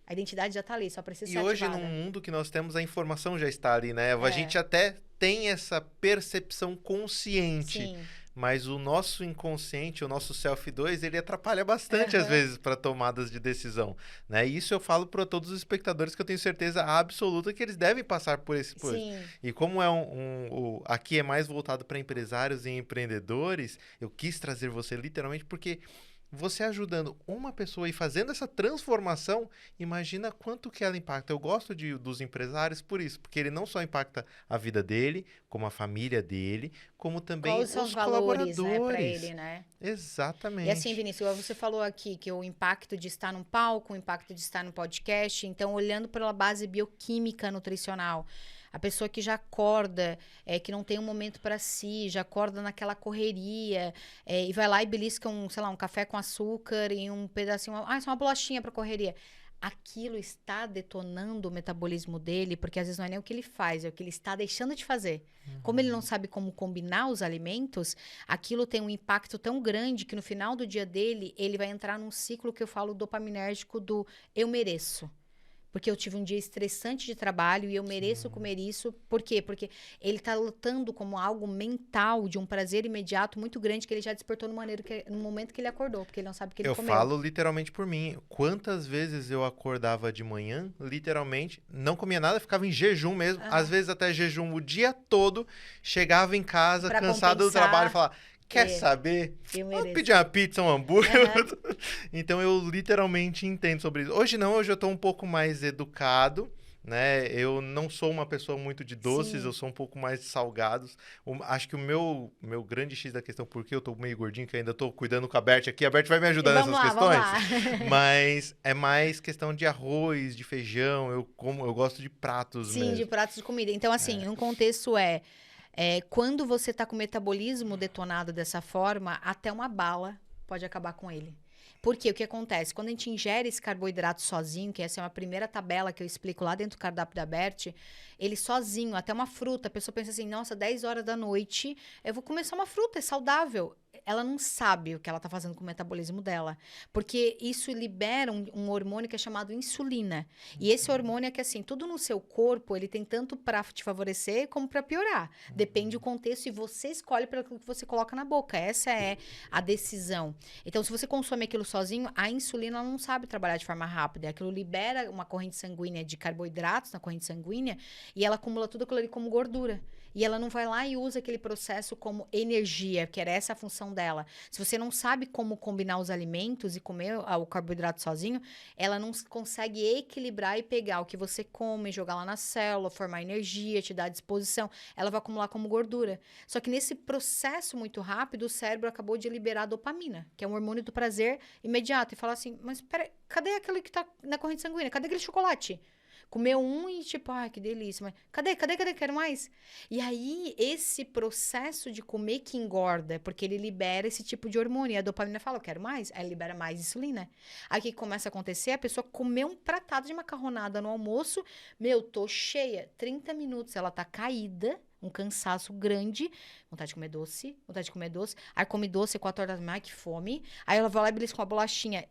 A identidade já tá ali, só precisa ser hoje, ativada. no mundo que nós temos, a informação já está ali, né? A gente até tem essa percepção consciente. Sim. Mas o nosso inconsciente, o nosso Self-2, ele atrapalha bastante, às vezes, para tomadas de decisão, né? E isso eu falo para todos os espectadores que eu tenho certeza absoluta que eles devem passar por esse... Sim. E como é aqui é mais voltado para empresários e empreendedores, eu quis trazer você literalmente porque... Você ajudando uma pessoa e fazendo essa transformação, imagina quanto que ela impacta. Eu gosto dos empresários por isso, porque ele não só impacta a vida dele, como a família dele, como também Quais são os valores, colaboradores. Né, pra ele, né? Exatamente. E assim, Vinícius, você falou aqui que o impacto de estar num palco, o impacto de estar no podcast, então olhando pela base bioquímica nutricional, a pessoa que já acorda, que não tem um momento para si, já acorda naquela correria, e vai lá e belisca um café com açúcar e um pedacinho, isso é uma bolachinha para correria. Aquilo está detonando o metabolismo dele, porque às vezes não é nem o que ele faz, é o que ele está deixando de fazer. Como ele não sabe como combinar os alimentos, aquilo tem um impacto tão grande que no final do dia dele, ele vai entrar num ciclo que eu falo dopaminérgico do eu mereço. Porque eu tive um dia estressante de trabalho e eu mereço comer isso. Por quê? Porque ele está lutando como algo mental, de um prazer imediato muito grande que ele já despertou no momento que ele acordou, porque ele não sabe o que ele comeu. Eu falo literalmente por mim. Quantas vezes eu acordava de manhã, literalmente, não comia nada, ficava em jejum mesmo. Às vezes até jejum o dia todo, chegava em casa, cansado do trabalho e falava... Quer saber? Vou pedir uma pizza, um hambúrguer. Então, eu literalmente entendo sobre isso. Hoje eu tô um pouco mais educado, né? Eu não sou uma pessoa muito de doces, eu sou um pouco mais de salgados. Acho que o meu grande X da questão, porque eu tô meio gordinho, que ainda tô cuidando com a Bert aqui. A Bert vai me ajudar nessas questões. Mas é mais questão de arroz, de feijão. Eu gosto de pratos mesmo. Sim, de pratos de comida. Então, assim, um contexto quando você está com o metabolismo detonado dessa forma, até uma bala pode acabar com ele. Porque o que acontece? Quando a gente ingere esse carboidrato sozinho, que essa é uma primeira tabela que eu explico lá dentro do cardápio da Bert, ele sozinho, até uma fruta, a pessoa pensa assim, nossa, 10 horas da noite, eu vou comer só uma fruta, é saudável. ela não sabe o que ela tá fazendo com o metabolismo dela. Porque isso libera um hormônio que é chamado insulina. E esse hormônio é que, assim, tudo no seu corpo, ele tem tanto para te favorecer como para piorar. Depende do contexto e você escolhe pelo que você coloca na boca. Essa é a decisão. Então, se você consome aquilo sozinho, a insulina ela não sabe trabalhar de forma rápida. Aquilo libera uma corrente sanguínea de carboidratos na corrente sanguínea e ela acumula tudo aquilo ali como gordura. E ela não vai lá e usa aquele processo como energia, que era essa a função dela. Se você não sabe como combinar os alimentos e comer o carboidrato sozinho, ela não consegue equilibrar e pegar o que você come, jogar lá na célula, formar energia, te dar disposição. Ela vai acumular como gordura. Só que nesse processo muito rápido, o cérebro acabou de liberar a dopamina, que é um hormônio do prazer imediato. E fala assim, mas peraí, cadê aquele que tá na corrente sanguínea? Cadê aquele chocolate? Comeu um e tipo, ai, que delícia, mas cadê? Quero mais. E aí, esse processo de comer que engorda, porque ele libera esse tipo de hormônio. E a dopamina fala, eu quero mais. Aí libera mais insulina. Aí o que começa a acontecer? A pessoa comeu um pratado de macarronada no almoço. Meu, tô cheia. 30 minutos, ela tá caída. Um cansaço grande, vontade de comer doce. Aí come doce, 4 horas mais, que fome. Aí ela vai lá e belisca uma bolachinha.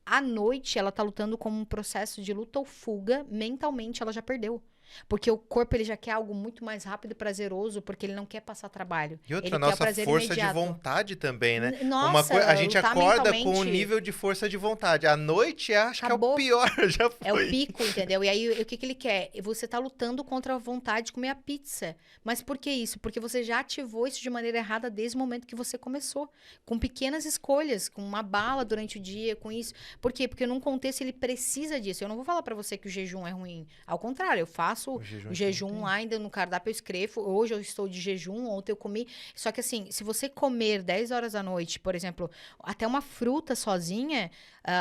À noite, ela tá lutando como um processo de luta ou fuga. Mentalmente, ela já perdeu. Porque o corpo, ele já quer algo muito mais rápido e prazeroso, porque ele não quer passar trabalho. E outra, Ele quer o nossa prazer força de imediato. vontade também, né? Nossa, A gente lutar acorda com um mentalmente nível de força de vontade. À noite, acho que é o acabou. pior, já foi. É o pico, entendeu? E aí, o que que ele quer? Você tá lutando contra a vontade de comer a pizza. Mas por que isso? Porque você já ativou isso de maneira errada desde o momento que você começou. Com pequenas escolhas, com uma bala durante o dia, com isso. Por quê? Porque num contexto ele precisa disso. Eu não vou falar pra você que o jejum é ruim. Ao contrário, eu faço o jejum lá ainda no cardápio, eu escrevo. Hoje eu estou de jejum, ontem eu comi. Só que assim, se você comer 10 horas da noite, por exemplo, até uma fruta sozinha,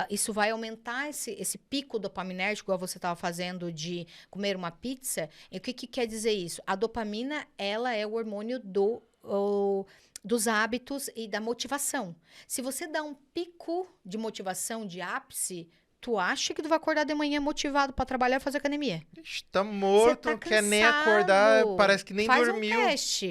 isso vai aumentar esse pico dopaminérgico, igual você estava fazendo de comer uma pizza. E o que quer dizer isso? A dopamina, ela é o hormônio dos hábitos e da motivação. Se você dá um pico de motivação, de ápice, tu acha que tu vai acordar de manhã motivado para trabalhar e fazer academia? Está morto, Você tá quer nem acordar, cansado. parece que nem dormiu.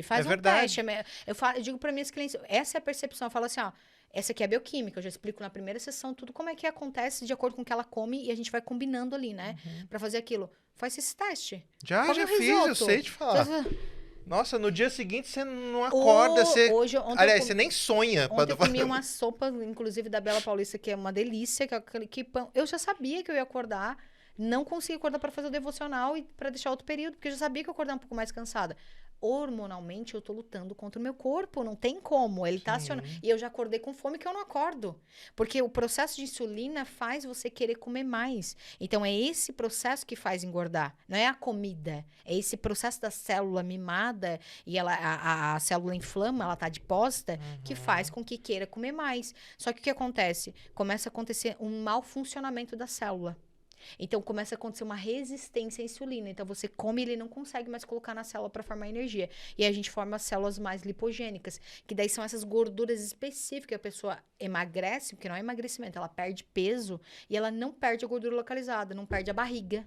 Faz um verdade. teste. Eu digo para minhas clientes, essa é a percepção. Eu falo assim, ó, essa aqui é a bioquímica. Eu já explico na primeira sessão tudo como é que acontece de acordo com o que ela come e a gente vai combinando ali, né? Para fazer aquilo. Faz esse teste. Já Come um fiz, risoto. eu sei te falar. Você- Nossa, no dia seguinte você não acorda, Ontem aliás, eu você nem sonha. Ontem eu comi uma sopa, inclusive da Bela Paulista, que é uma delícia, que é aquele pão. Eu já sabia que eu ia acordar, não consegui acordar para fazer o devocional e para deixar outro período, porque eu já sabia que eu ia acordar um pouco mais cansada. Hormonalmente, eu tô lutando contra o meu corpo, não tem como, ele tá acionando. E eu já acordei com fome que eu não acordo. Porque o processo de insulina faz você querer comer mais. Então, é esse processo que faz engordar, não é a comida. É esse processo da célula mimada, e a célula inflama, ela tá deposta, que faz com que queira comer mais. Só que o que acontece? Começa a acontecer um mau funcionamento da célula. Então, começa a acontecer uma resistência à insulina. Então, você come e ele não consegue mais colocar na célula para formar energia. E aí, a gente forma células mais lipogênicas, que daí são essas gorduras específicas que a pessoa emagrece, porque não é emagrecimento, ela perde peso e ela não perde a gordura localizada, não perde a barriga,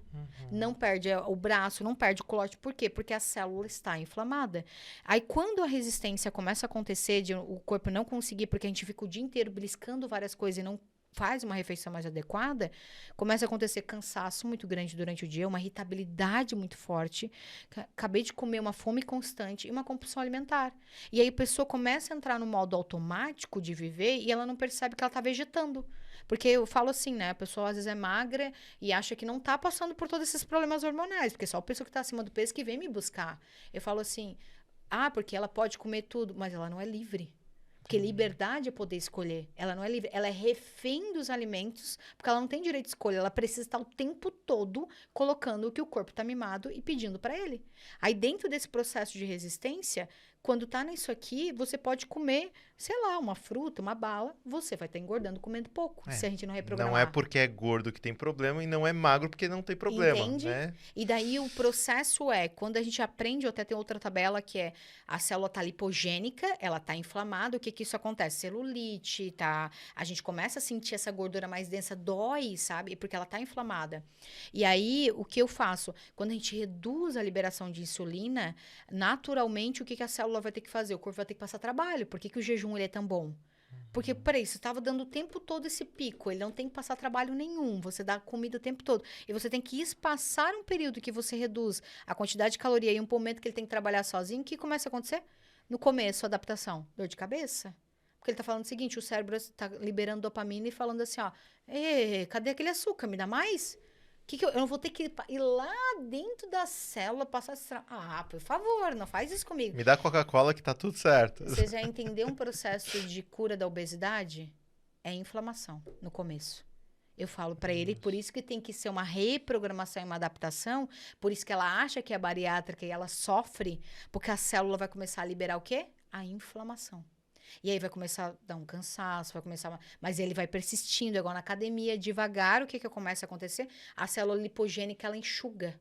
não perde o braço, não perde o culote. Por quê? Porque a célula está inflamada. Aí, quando a resistência começa a acontecer, de o corpo não conseguir, porque a gente fica o dia inteiro beliscando várias coisas e não faz uma refeição mais adequada, começa a acontecer cansaço muito grande durante o dia, uma irritabilidade muito forte, acabei de comer, uma fome constante e uma compulsão alimentar. E aí a pessoa começa a entrar no modo automático de viver e ela não percebe que ela está vegetando. Porque eu falo assim, né? A pessoa às vezes é magra e acha que não tá passando por todos esses problemas hormonais, porque só a pessoa que tá acima do peso que vem me buscar. Eu falo assim, porque ela pode comer tudo, mas ela não é livre. Porque liberdade é poder escolher. Ela não é livre. Ela é refém dos alimentos, porque ela não tem direito de escolha. Ela precisa estar o tempo todo colocando o que o corpo está mimado e pedindo para ele. Aí, dentro desse processo de resistência, quando tá nisso aqui, você pode comer, sei lá, uma fruta, uma bala, você vai estar engordando comendo pouco, se a gente não reprogramar. Não é porque é gordo que tem problema e não é magro porque não tem problema. Entende? Né? E daí o processo quando a gente aprende, ou até tem outra tabela que é a célula tá lipogênica, ela tá inflamada, o que isso acontece? Celulite, tá? A gente começa a sentir essa gordura mais densa, dói, sabe? Porque ela tá inflamada. E aí, o que eu faço? Quando a gente reduz a liberação de insulina, naturalmente, o que a célula célula vai ter que fazer? O corpo vai ter que passar trabalho. Por que o jejum ele é tão bom? Porque, peraí, você estava dando o tempo todo esse pico, ele não tem que passar trabalho nenhum, você dá comida o tempo todo. E você tem que espaçar um período que você reduz a quantidade de caloria e um momento que ele tem que trabalhar sozinho, o que começa a acontecer? No começo, adaptação, dor de cabeça. Porque ele está falando o seguinte, o cérebro está liberando dopamina e falando assim, ó, cadê aquele açúcar? Me dá mais? Eu não vou ter que ir lá dentro da célula, passar esse... por favor, não faz isso comigo. Me dá Coca-Cola que tá tudo certo. Você já entendeu um processo de cura da obesidade? É inflamação no começo. Eu falo para ele, por isso que tem que ser uma reprogramação e uma adaptação, por isso que ela acha que é bariátrica e ela sofre, porque a célula vai começar a liberar o quê? A inflamação. E aí vai começar a dar um cansaço, mas ele vai persistindo, igual na academia, devagar, o que começa a acontecer? A célula lipogênica, ela enxuga.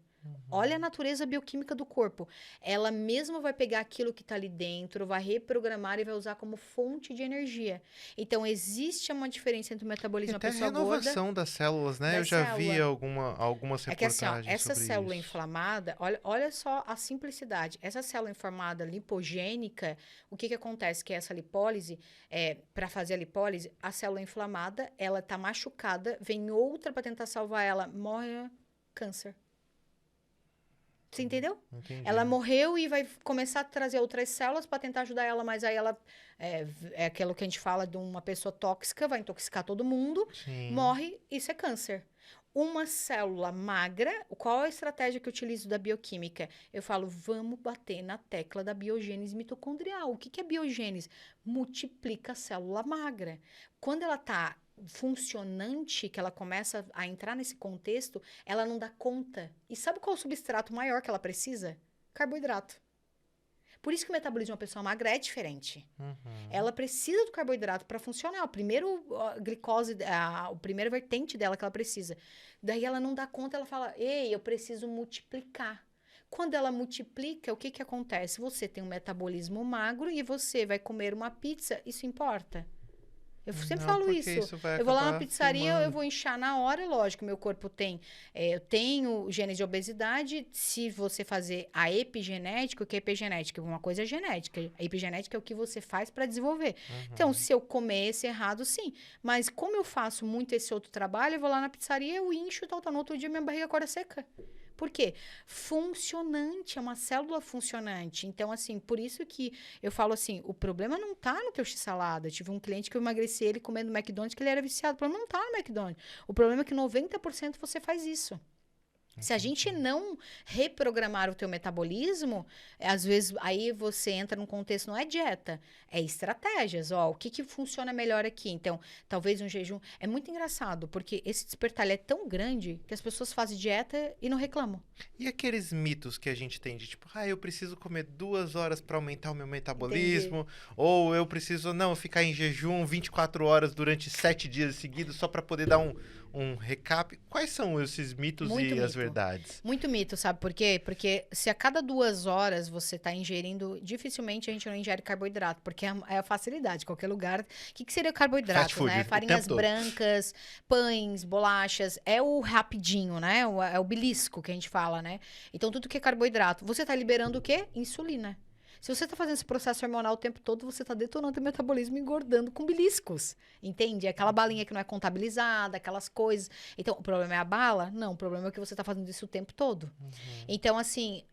Olha a natureza bioquímica do corpo. Ela mesma vai pegar aquilo que está ali dentro, vai reprogramar e vai usar como fonte de energia. Então, existe uma diferença entre o metabolismo e a pessoa gorda. Até a renovação das células, né? Eu já vi algumas reportagens É que assim, ó, essa célula isso. inflamada, olha só a simplicidade. Essa célula inflamada lipogênica, o que acontece? Que essa lipólise, para fazer a lipólise, a célula inflamada, ela tá machucada, vem outra para tentar salvar ela, morre câncer. Você entendeu? Entendi. Ela morreu e vai começar a trazer outras células para tentar ajudar ela, mas aí ela é aquilo que a gente fala de uma pessoa tóxica, vai intoxicar todo mundo, Sim. morre, isso é câncer. Uma célula magra, qual a estratégia que eu utilizo da bioquímica? Eu falo, vamos bater na tecla da biogênese mitocondrial. O que é biogênese? Multiplica a célula magra. Quando ela está funcionante, que ela começa a entrar nesse contexto, ela não dá conta. E sabe qual é o substrato maior que ela precisa? Carboidrato. Por isso que o metabolismo de uma pessoa magra é diferente. Ela precisa do carboidrato para funcionar. O primeiro glicose, o primeiro vertente dela que ela precisa. Daí ela não dá conta, ela fala, eu preciso multiplicar. Quando ela multiplica, o que acontece? Você tem um metabolismo magro e você vai comer uma pizza, isso importa? Eu sempre falo isso. Eu vou lá na pizzaria, eu vou inchar na hora, lógico, meu corpo tem. Eu tenho genes de obesidade. Se você fazer a epigenética, o que é epigenética? Uma coisa é genética. A epigenética é o que você faz para desenvolver. Então, se eu comer esse errado, sim. Mas como eu faço muito esse outro trabalho, eu vou lá na pizzaria, eu incho, tal. No outro dia minha barriga acorda seca. Por quê? Funcionante, é uma célula funcionante. Então, assim, por isso que eu falo assim, o problema não tá no teu x-salada. Tive um cliente que eu emagreci ele comendo McDonald's, que ele era viciado. O problema não tá no McDonald's. O problema é que 90% você faz isso. Se a gente não reprogramar o teu metabolismo, às vezes aí você entra num contexto, não é dieta, é estratégias. Ó, o que funciona melhor aqui? Então, talvez um jejum. É muito engraçado, porque esse despertar é tão grande que as pessoas fazem dieta e não reclamam. E aqueles mitos que a gente tem de tipo, eu preciso comer 2 horas para aumentar o meu metabolismo, ou eu preciso, ficar em jejum 24 horas durante 7 dias seguidos só para poder dar um recap. Quais são esses mitos e as verdades? Muito mito, sabe por quê? Porque se a cada 2 horas você está ingerindo, dificilmente a gente não ingere carboidrato, porque é a facilidade. Qualquer lugar. O que seria carboidrato, fast food, né? Farinhas brancas, pães, bolachas. É o rapidinho, né? É o belisco que a gente fala, né? Então, tudo que é carboidrato. Você está liberando o quê? Insulina. Se você está fazendo esse processo hormonal o tempo todo, você está detonando o metabolismo e engordando com beliscos, entende? Aquela balinha que não é contabilizada, aquelas coisas. Então, o problema é a bala? Não, o problema é que você está fazendo isso o tempo todo. Então, assim,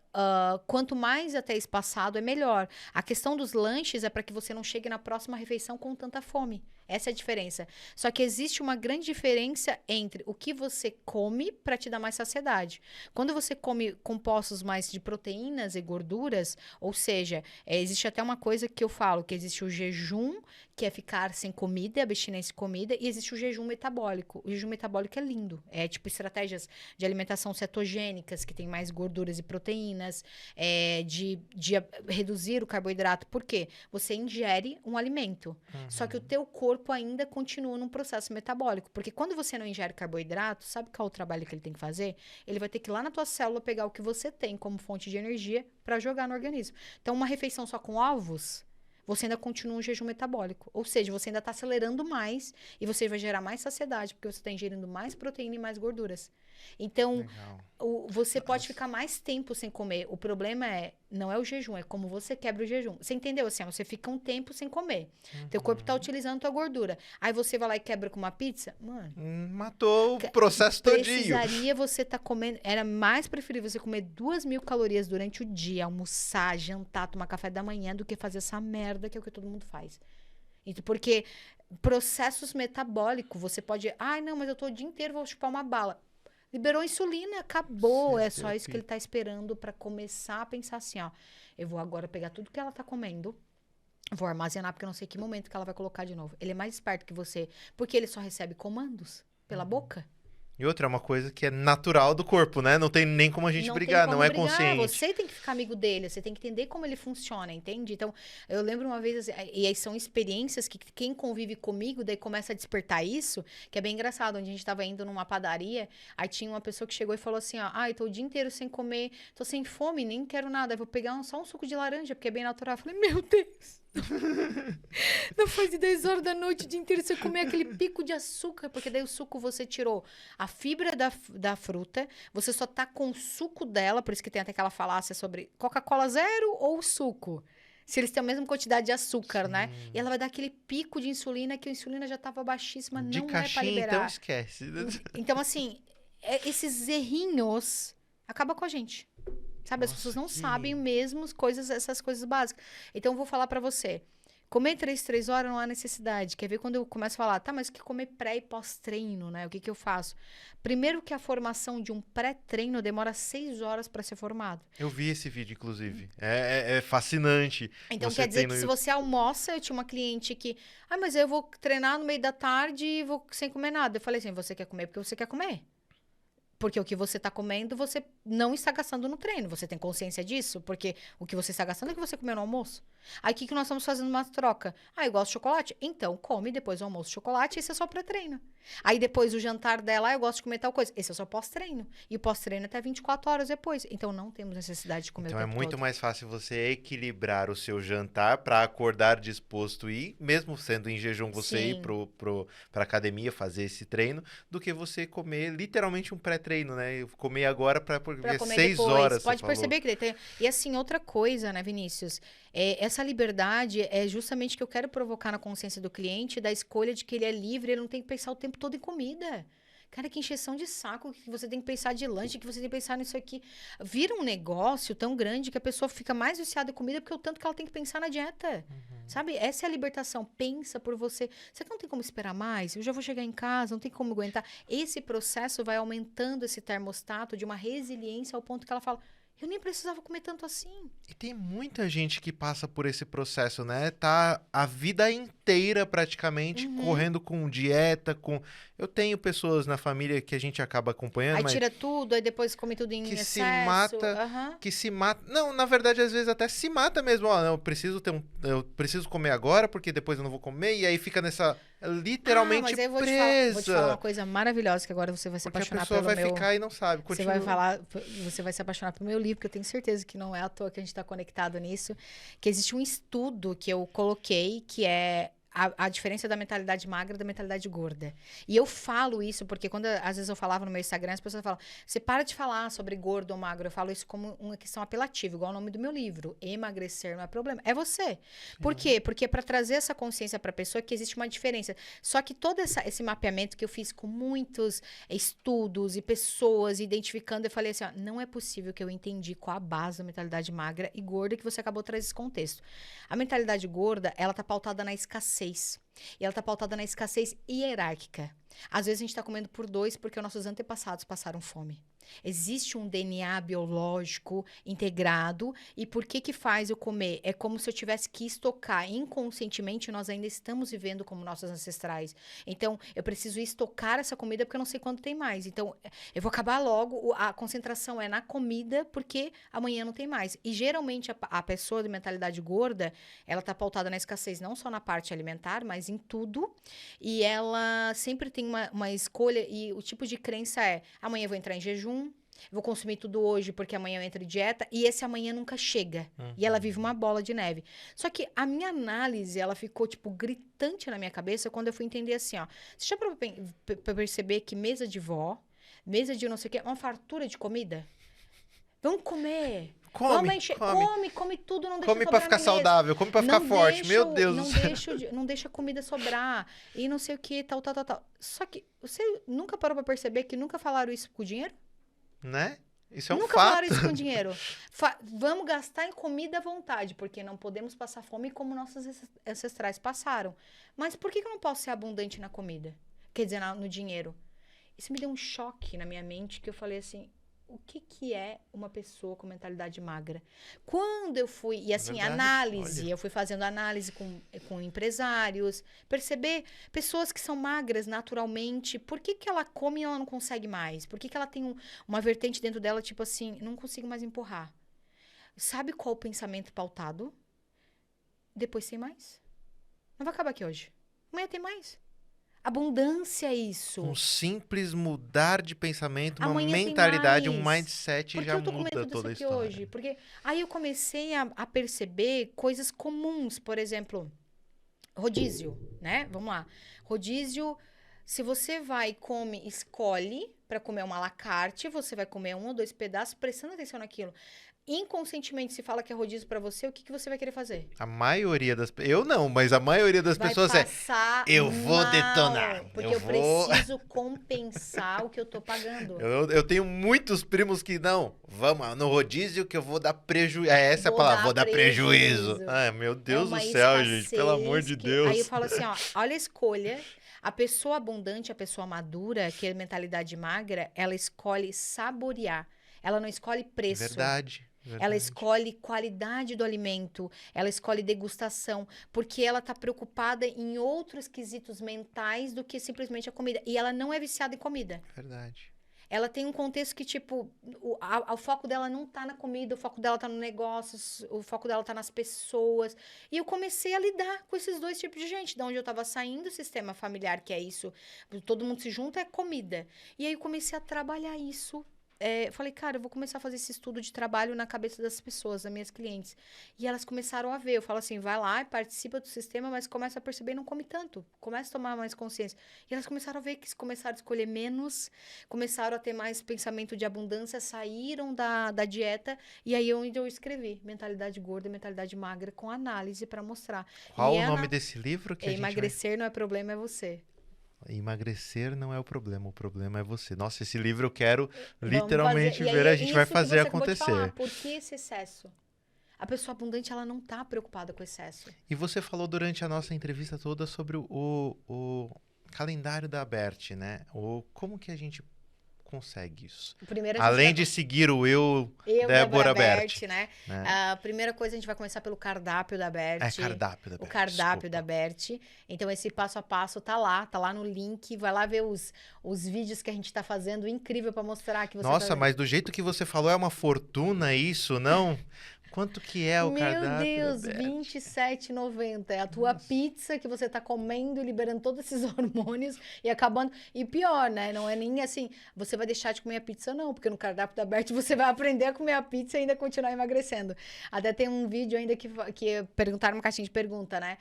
quanto mais até espaçado, é melhor. A questão dos lanches é para que você não chegue na próxima refeição com tanta fome. Essa é a diferença. Só que existe uma grande diferença entre o que você come para te dar mais saciedade. Quando você come compostos mais de proteínas e gorduras, ou seja, existe até uma coisa que eu falo, que existe o jejum, que é ficar sem comida, abstinência de comida, e existe o jejum metabólico. O jejum metabólico é lindo. É tipo estratégias de alimentação cetogênicas, que tem mais gorduras e proteínas, de reduzir o carboidrato. Por quê? Você ingere um alimento. Só que o teu corpo ainda continua num processo metabólico. Porque quando você não ingere carboidrato, sabe qual é o trabalho que ele tem que fazer? Ele vai ter que ir lá na tua célula pegar o que você tem como fonte de energia para jogar no organismo. Então, uma refeição só com ovos, você ainda continua um jejum metabólico. Ou seja, você ainda está acelerando mais e você vai gerar mais saciedade, porque você está ingerindo mais proteína e mais gorduras. Então, você pode ficar mais tempo sem comer. O problema é Não é o jejum, é como você quebra o jejum. Você entendeu? Assim, ó, você fica um tempo sem comer. Teu corpo tá utilizando tua gordura. Aí você vai lá e quebra com uma pizza. Mano, Matou o processo todinho. precisaria você tá comendo... Era mais preferível você comer 2.000 calorias durante o dia, almoçar, jantar, tomar café da manhã, do que fazer essa merda que é o que todo mundo faz. Então, porque processos metabólicos, você pode... Ai, não, mas eu tô o dia inteiro, vou chupar uma bala. Liberou insulina, acabou. É só isso que ele tá esperando pra começar a pensar assim, ó. Eu vou agora pegar tudo que ela tá comendo, vou armazenar, porque eu não sei que momento que ela vai colocar de novo. Ele é mais esperto que você, porque ele só recebe comandos pela boca. E outra, é uma coisa que é natural do corpo, né? Não tem nem como a gente Não brigar, tem como não é brigar, consciente. você tem que ficar amigo dele, você tem que entender como ele funciona, entende? Então, eu lembro uma vez, assim, e aí são experiências que quem convive comigo, daí começa a despertar isso, que é bem engraçado, onde a gente tava indo numa padaria, aí tinha uma pessoa que chegou e falou assim, ó, ai, tô o dia inteiro sem comer, tô sem fome, nem quero nada, eu vou pegar só um suco de laranja, porque é bem natural. Eu falei, meu Deus! Não faz de 10 horas da noite o dia inteiro você comer aquele pico de açúcar, porque daí o suco você tirou a fibra da fruta, você só tá com o suco dela, por isso que tem até aquela falácia sobre Coca-Cola zero ou suco. Se eles têm a mesma quantidade de açúcar, né? E ela vai dar aquele pico de insulina, que a insulina já tava baixíssima, De não é pra caixinha, liberar. então esquece. Então, assim, esses errinhos acabam com a gente. Sabe, as Nossa, pessoas não que- sabem mesmo essas coisas básicas. Então, eu vou falar pra você. Comer 3 horas não há necessidade. Quer ver quando eu começo a falar, tá, mas o que comer pré e pós-treino, né? O que eu faço? Primeiro que a formação de um pré-treino demora 6 horas pra ser formado. Eu vi esse vídeo, inclusive. É fascinante. Então, Você quer dizer tem que no se você almoça, eu tinha uma cliente que, mas eu vou treinar no meio da tarde e vou sem comer nada. Eu falei assim, você quer comer porque você quer comer. Porque o que você está comendo, você não está gastando no treino. Você tem consciência disso? Porque o que você está gastando é o que você comeu no almoço. Aí, o que nós estamos fazendo uma troca? Ah, eu gosto de chocolate? Então, come depois do almoço chocolate, esse é só pré-treino. Aí, depois, o jantar dela, eu gosto de comer tal coisa. Esse é só pós-treino. E o pós-treino é até 24 horas depois. Então, não temos necessidade de comer Então o é tempo muito todo. mais fácil você equilibrar o seu jantar para acordar disposto e ir, mesmo sendo em jejum, você ir Sim. pra academia fazer esse treino, do que você comer literalmente um pré-treino, né? Eu comer agora Pra porque comer 6 depois. horas, você Pode falou. perceber que tem. E assim, outra coisa, né, Vinícius? Essa liberdade é justamente que eu quero provocar na consciência do cliente da escolha de que ele é livre, ele não tem que pensar o tempo todo em comida. Cara, que encheção de saco, que você tem que pensar de lanche, que você tem que pensar nisso aqui. Vira um negócio tão grande que a pessoa fica mais viciada em comida porque o tanto que ela tem que pensar na dieta. Sabe? Essa é a libertação. Pensa por você. Você não tem como esperar mais? Eu já vou chegar em casa, não tem como aguentar. Esse processo vai aumentando esse termostato de uma resiliência ao ponto que ela fala, eu nem precisava comer tanto assim. E tem muita gente que passa por esse processo, né? Tá a vida inteira praticamente correndo com dieta, com... Eu tenho pessoas na família que a gente acaba acompanhando, Aí mas tira tudo, aí depois come tudo em que se excesso. mata, Aham. que se mata. Não, na verdade, às vezes até se mata mesmo. Ó, não, eu preciso comer agora porque depois eu não vou comer e aí fica nessa literalmente mas aí eu vou presa. te falar uma coisa maravilhosa que agora você vai se Porque a apaixonar pessoa pelo vai meu... ficar e não sabe. Você Continua. você vai se apaixonar pelo meu livro, que eu tenho certeza que não é à toa que a gente está conectado nisso. Que existe um estudo que eu coloquei, que é a diferença da mentalidade magra e da mentalidade gorda. E eu falo isso porque quando às vezes eu falava no meu Instagram, as pessoas falam, você para de falar sobre gordo ou magro. Eu falo isso como uma questão apelativa, igual o nome do meu livro. Emagrecer não é problema. É você. Por quê? Porque é para trazer essa consciência para a pessoa que existe uma diferença. Só que todo esse mapeamento que eu fiz com muitos estudos e pessoas identificando, eu falei assim, ó, não é possível que eu entendi qual a base da mentalidade magra e gorda que você acabou de trazer esse contexto. A mentalidade gorda, ela tá pautada na escassez. E ela tá pautada na escassez hierárquica. Às vezes a gente tá comendo por 2 porque os nossos antepassados passaram fome. Existe um DNA biológico integrado e por que faz eu comer? É como se eu tivesse que estocar inconscientemente, nós ainda estamos vivendo como nossos ancestrais. Então, eu preciso estocar essa comida porque eu não sei quando tem mais. Então, eu vou acabar logo, a concentração é na comida porque amanhã não tem mais. E geralmente a pessoa de mentalidade gorda, ela tá pautada na escassez, não só na parte alimentar, mas em tudo. E ela sempre tem uma escolha e o tipo de crença é, amanhã eu vou entrar em jejum, vou consumir tudo hoje porque amanhã eu entro em dieta, e esse amanhã nunca chega. E ela vive uma bola de neve. Só que a minha análise, ela ficou, tipo, gritante na minha cabeça quando eu fui entender assim, ó. Você já pra perceber que mesa de vó, mesa de não sei o quê, é uma fartura de comida? Vamos comer. Come, Come tudo, não deixa come sobrar pra ficar na mesa. saudável, come pra ficar Não forte. deixa Meu o- Deus não do céu. não deixa a comida sobrar. E não sei o que, tal. Só que você nunca parou pra perceber que nunca falaram isso com dinheiro? Né? Isso é um Nunca falaram fato. isso com dinheiro. Vamos gastar em comida à vontade, porque não podemos passar fome como nossos ancestrais passaram. Mas por que eu não posso ser abundante na comida? Quer dizer, no dinheiro. Isso me deu um choque na minha mente, que eu falei assim, o que é uma pessoa com mentalidade magra? Quando eu fui, e assim, Verdade, análise, olha. eu fui fazendo análise com empresários, perceber pessoas que são magras naturalmente, por que ela come e ela não consegue mais? Por que ela tem uma vertente dentro dela, tipo assim, não consigo mais empurrar? Sabe qual o pensamento pautado? Depois tem mais. Não vai acabar aqui hoje. Amanhã tem mais. Abundância é isso. Um simples mudar de pensamento, uma Amanhã tem mentalidade, um mais. mindset Por que já eu tô muda comentando isso toda a aqui história. hoje? Porque aí eu comecei a perceber coisas comuns, por exemplo, rodízio, né? Vamos lá. Rodízio, se você vai e come, escolhe para comer uma à la carte, você vai comer 1 ou 2 pedaços, prestando atenção naquilo. Inconscientemente, se fala que é rodízio para você, o que você vai querer fazer? A maioria das... Eu não, mas a maioria das Vai pessoas passar eu vou mal, detonar. porque eu preciso compensar o que eu tô pagando. Eu tenho muitos primos que não, vamos no rodízio que eu vou dar prejuízo. É essa a Vou palavra, dar vou dar prejuízo. prejuízo. Ai, meu Deus do uma céu, gente, pelo amor escassez de que- Deus. Aí eu falo assim, ó, olha a escolha. A pessoa abundante, a pessoa madura, que é mentalidade magra, ela escolhe saborear. Ela não escolhe preço. Verdade. Ela escolhe qualidade do alimento, ela escolhe degustação, porque ela tá preocupada em outros quesitos mentais do que simplesmente a comida. E ela não é viciada em comida. Verdade. Ela tem um contexto que, tipo, o foco dela não tá na comida, o foco dela tá no negócio, o foco dela tá nas pessoas. E eu comecei a lidar com esses dois tipos de gente. De onde eu tava saindo, o sistema familiar, que é isso, todo mundo se junta, é comida. E aí eu comecei a trabalhar isso. Eu falei, cara, eu vou começar a fazer esse estudo de trabalho na cabeça das pessoas, das minhas clientes. E elas começaram a ver. Eu falo assim, vai lá e participa do sistema, mas começa a perceber e não come tanto. Começa a tomar mais consciência. E elas começaram a ver que começaram a escolher menos, começaram a ter mais pensamento de abundância, saíram da dieta. E aí eu escrevi Mentalidade Gorda e Mentalidade Magra com análise para mostrar. Qual E o nome desse livro que a gente vai... Emagrecer não é problema, é você. Emagrecer não é o problema é você. Nossa, esse livro eu quero Vamos literalmente fazer. E ver, aí, a gente vai isso que fazer você acabou de acontecer. falar, por que esse excesso? A pessoa abundante, ela não tá preocupada com excesso. E você falou durante a nossa entrevista toda sobre o calendário da Bert, né? Como que a gente consegue isso? Primeiro a gente Além vai- de seguir o eu Débora Bert, né? né? A primeira coisa, a gente vai começar pelo cardápio da Bert. É cardápio da O Bert, cardápio da desculpa. Bert. Então, esse passo a passo tá lá no link. Vai lá ver os vídeos que a gente tá fazendo. Incrível para mostrar que você Nossa, tá... mas do jeito que você falou, é uma fortuna isso, não? Quanto que é o Meu cardápio Deus, da Bert? R$27,90. É a tua pizza que você tá comendo, liberando todos esses hormônios e acabando. E pior, né? Não é nem assim, você vai deixar de comer a pizza, não, porque no cardápio da Bert você vai aprender a comer a pizza e ainda continuar emagrecendo. Até tem um vídeo ainda que perguntaram uma caixinha de pergunta, né?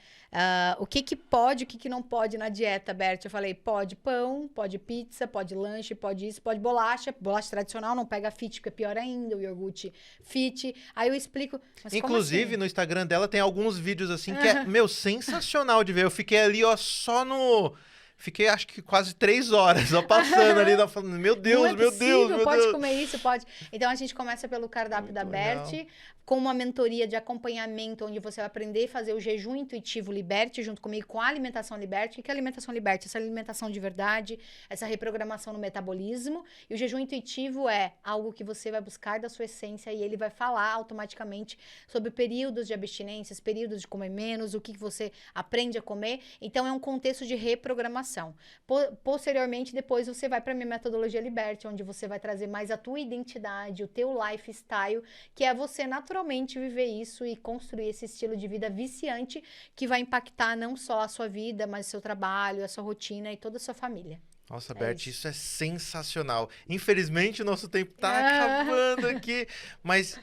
O que pode, o que não pode na dieta, Bert? Eu falei, pode pão, pode pizza, pode lanche, pode isso, pode bolacha. Bolacha tradicional não pega fit, porque é pior ainda, o iogurte fit. Aí eu explico. Mas como Inclusive, assim? no Instagram dela tem alguns vídeos assim que é, meu, sensacional de ver. Eu fiquei ali, ó, só no... Fiquei, acho que quase 3 horas, só passando ali, falando, meu Deus, Não é meu possível, Deus, meu pode Deus. comer isso, pode. Então a gente começa pelo cardápio da Muito legal. Bert, com uma mentoria de acompanhamento, onde você vai aprender a fazer o jejum intuitivo Liberte, junto comigo com a alimentação Liberte. O que é alimentação Liberte? Essa alimentação de verdade, essa reprogramação no metabolismo. E o jejum intuitivo é algo que você vai buscar da sua essência e ele vai falar automaticamente sobre períodos de abstinências, períodos de comer menos, o que você aprende a comer. Então é um contexto de reprogramação. Posteriormente, depois você vai para minha metodologia Liberte, onde você vai trazer mais a tua identidade, o teu lifestyle, que é você naturalmente viver isso e construir esse estilo de vida viciante que vai impactar não só a sua vida, mas o seu trabalho, a sua rotina e toda a sua família. Nossa, É Bert, isso. isso é sensacional. Infelizmente, o nosso tempo tá Ah. acabando aqui, mas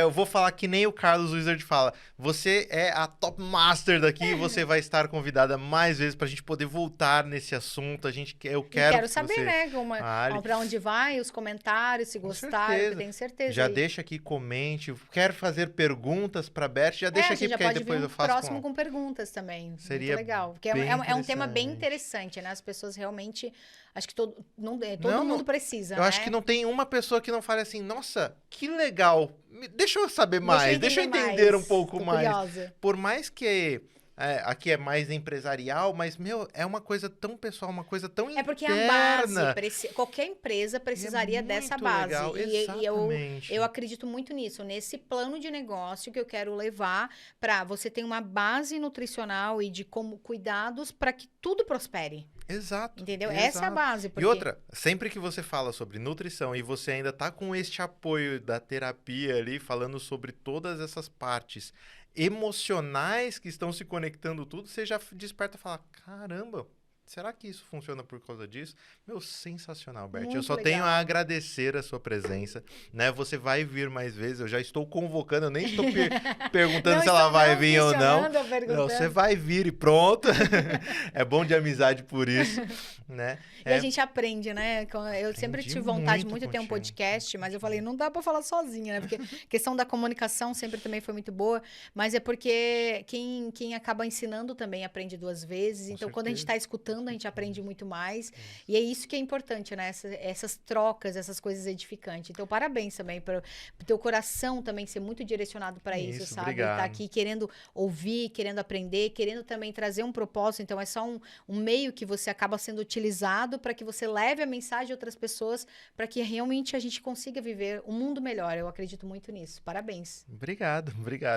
eu vou falar que nem o Carlos Wizard fala. Você é a top master daqui e você vai estar convidada mais vezes pra gente poder voltar nesse assunto. Eu quero que saber, você né, pra onde vai, os comentários, se Com gostaram, certeza. eu tenho certeza. Já deixa aqui, comente. Quero fazer perguntas pra Bert, já deixa aqui, porque aí depois eu faço próximo com perguntas também. Seria muito legal. Porque é um tema bem interessante, né? As pessoas realmente... Acho que todo mundo precisa, Eu acho que não tem uma pessoa que não fale assim, nossa, que legal. Deixa eu saber mais, deixa eu entender um pouco mais. Curiosa. Por mais que aqui é mais empresarial, mas, é uma coisa tão pessoal, uma coisa tão interna. É porque a base, qualquer empresa precisaria dessa base. Legal. E eu acredito muito nisso, nesse plano de negócio que eu quero levar para você ter uma base nutricional e de como cuidados para que tudo prospere. Exato. Entendeu? Exato. Essa é a base. E outra, sempre que você fala sobre nutrição e você ainda tá com este apoio da terapia ali, falando sobre todas essas partes emocionais que estão se conectando tudo, você já desperta e fala, caramba, será que isso funciona por causa disso? Sensacional, Bert. Eu só tenho a agradecer a sua presença, né? Você vai vir mais vezes, eu já estou convocando, eu nem estou perguntando se ela vai vir ou não. Não, você vai vir e pronto. É bom de amizade por isso, né? E a gente aprende, né? Eu sempre tive vontade muito de ter um podcast, mas eu falei, não dá para falar sozinha, né? Porque a questão da comunicação sempre também foi muito boa, mas é porque quem acaba ensinando também aprende duas vezes. Então, quando a gente está escutando, a gente aprende muito mais. E é isso que é importante, né? Essas trocas, essas coisas edificantes. Então, parabéns também para o teu coração também ser muito direcionado para isso, sabe? Obrigado. Tá aqui querendo ouvir, querendo aprender, querendo também trazer um propósito. Então, é só um meio que você acaba sendo utilizado para que você leve a mensagem a outras pessoas, para que realmente a gente consiga viver um mundo melhor. Eu acredito muito nisso. Parabéns. Obrigado.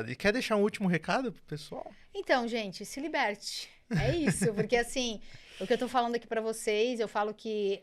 E quer deixar um último recado pro pessoal? Então, gente, se liberte. É isso, porque assim, o que eu tô falando aqui pra vocês, eu falo que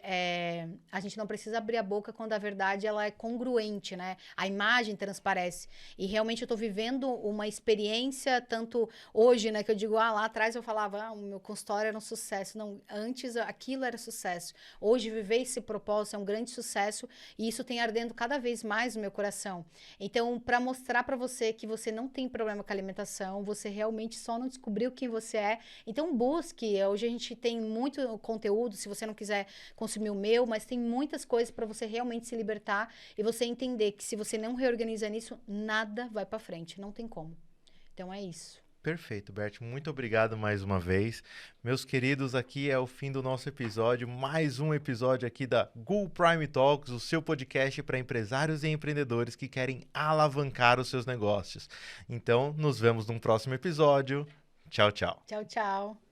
a gente não precisa abrir a boca quando a verdade ela é congruente, né? A imagem transparece. E realmente eu tô vivendo uma experiência, tanto hoje, né? Que eu digo, lá atrás eu falava, o meu consultório era um sucesso. Não, antes aquilo era sucesso. Hoje viver esse propósito é um grande sucesso e isso tem ardendo cada vez mais no meu coração. Então, pra mostrar pra você que você não tem problema com a alimentação, você realmente só não descobriu quem você é. Então, busque. Hoje a gente tem muito conteúdo, se você não quiser consumir o meu, mas tem muitas coisas para você realmente se libertar e você entender que se você não reorganiza nisso, nada vai para frente. Não tem como. Então, é isso. Perfeito, Bert. Muito obrigado mais uma vez. Meus queridos, aqui é o fim do nosso episódio. Mais um episódio aqui da Gul Prime Talks, o seu podcast para empresários e empreendedores que querem alavancar os seus negócios. Então, nos vemos num próximo episódio. Tchau, tchau. Tchau, tchau.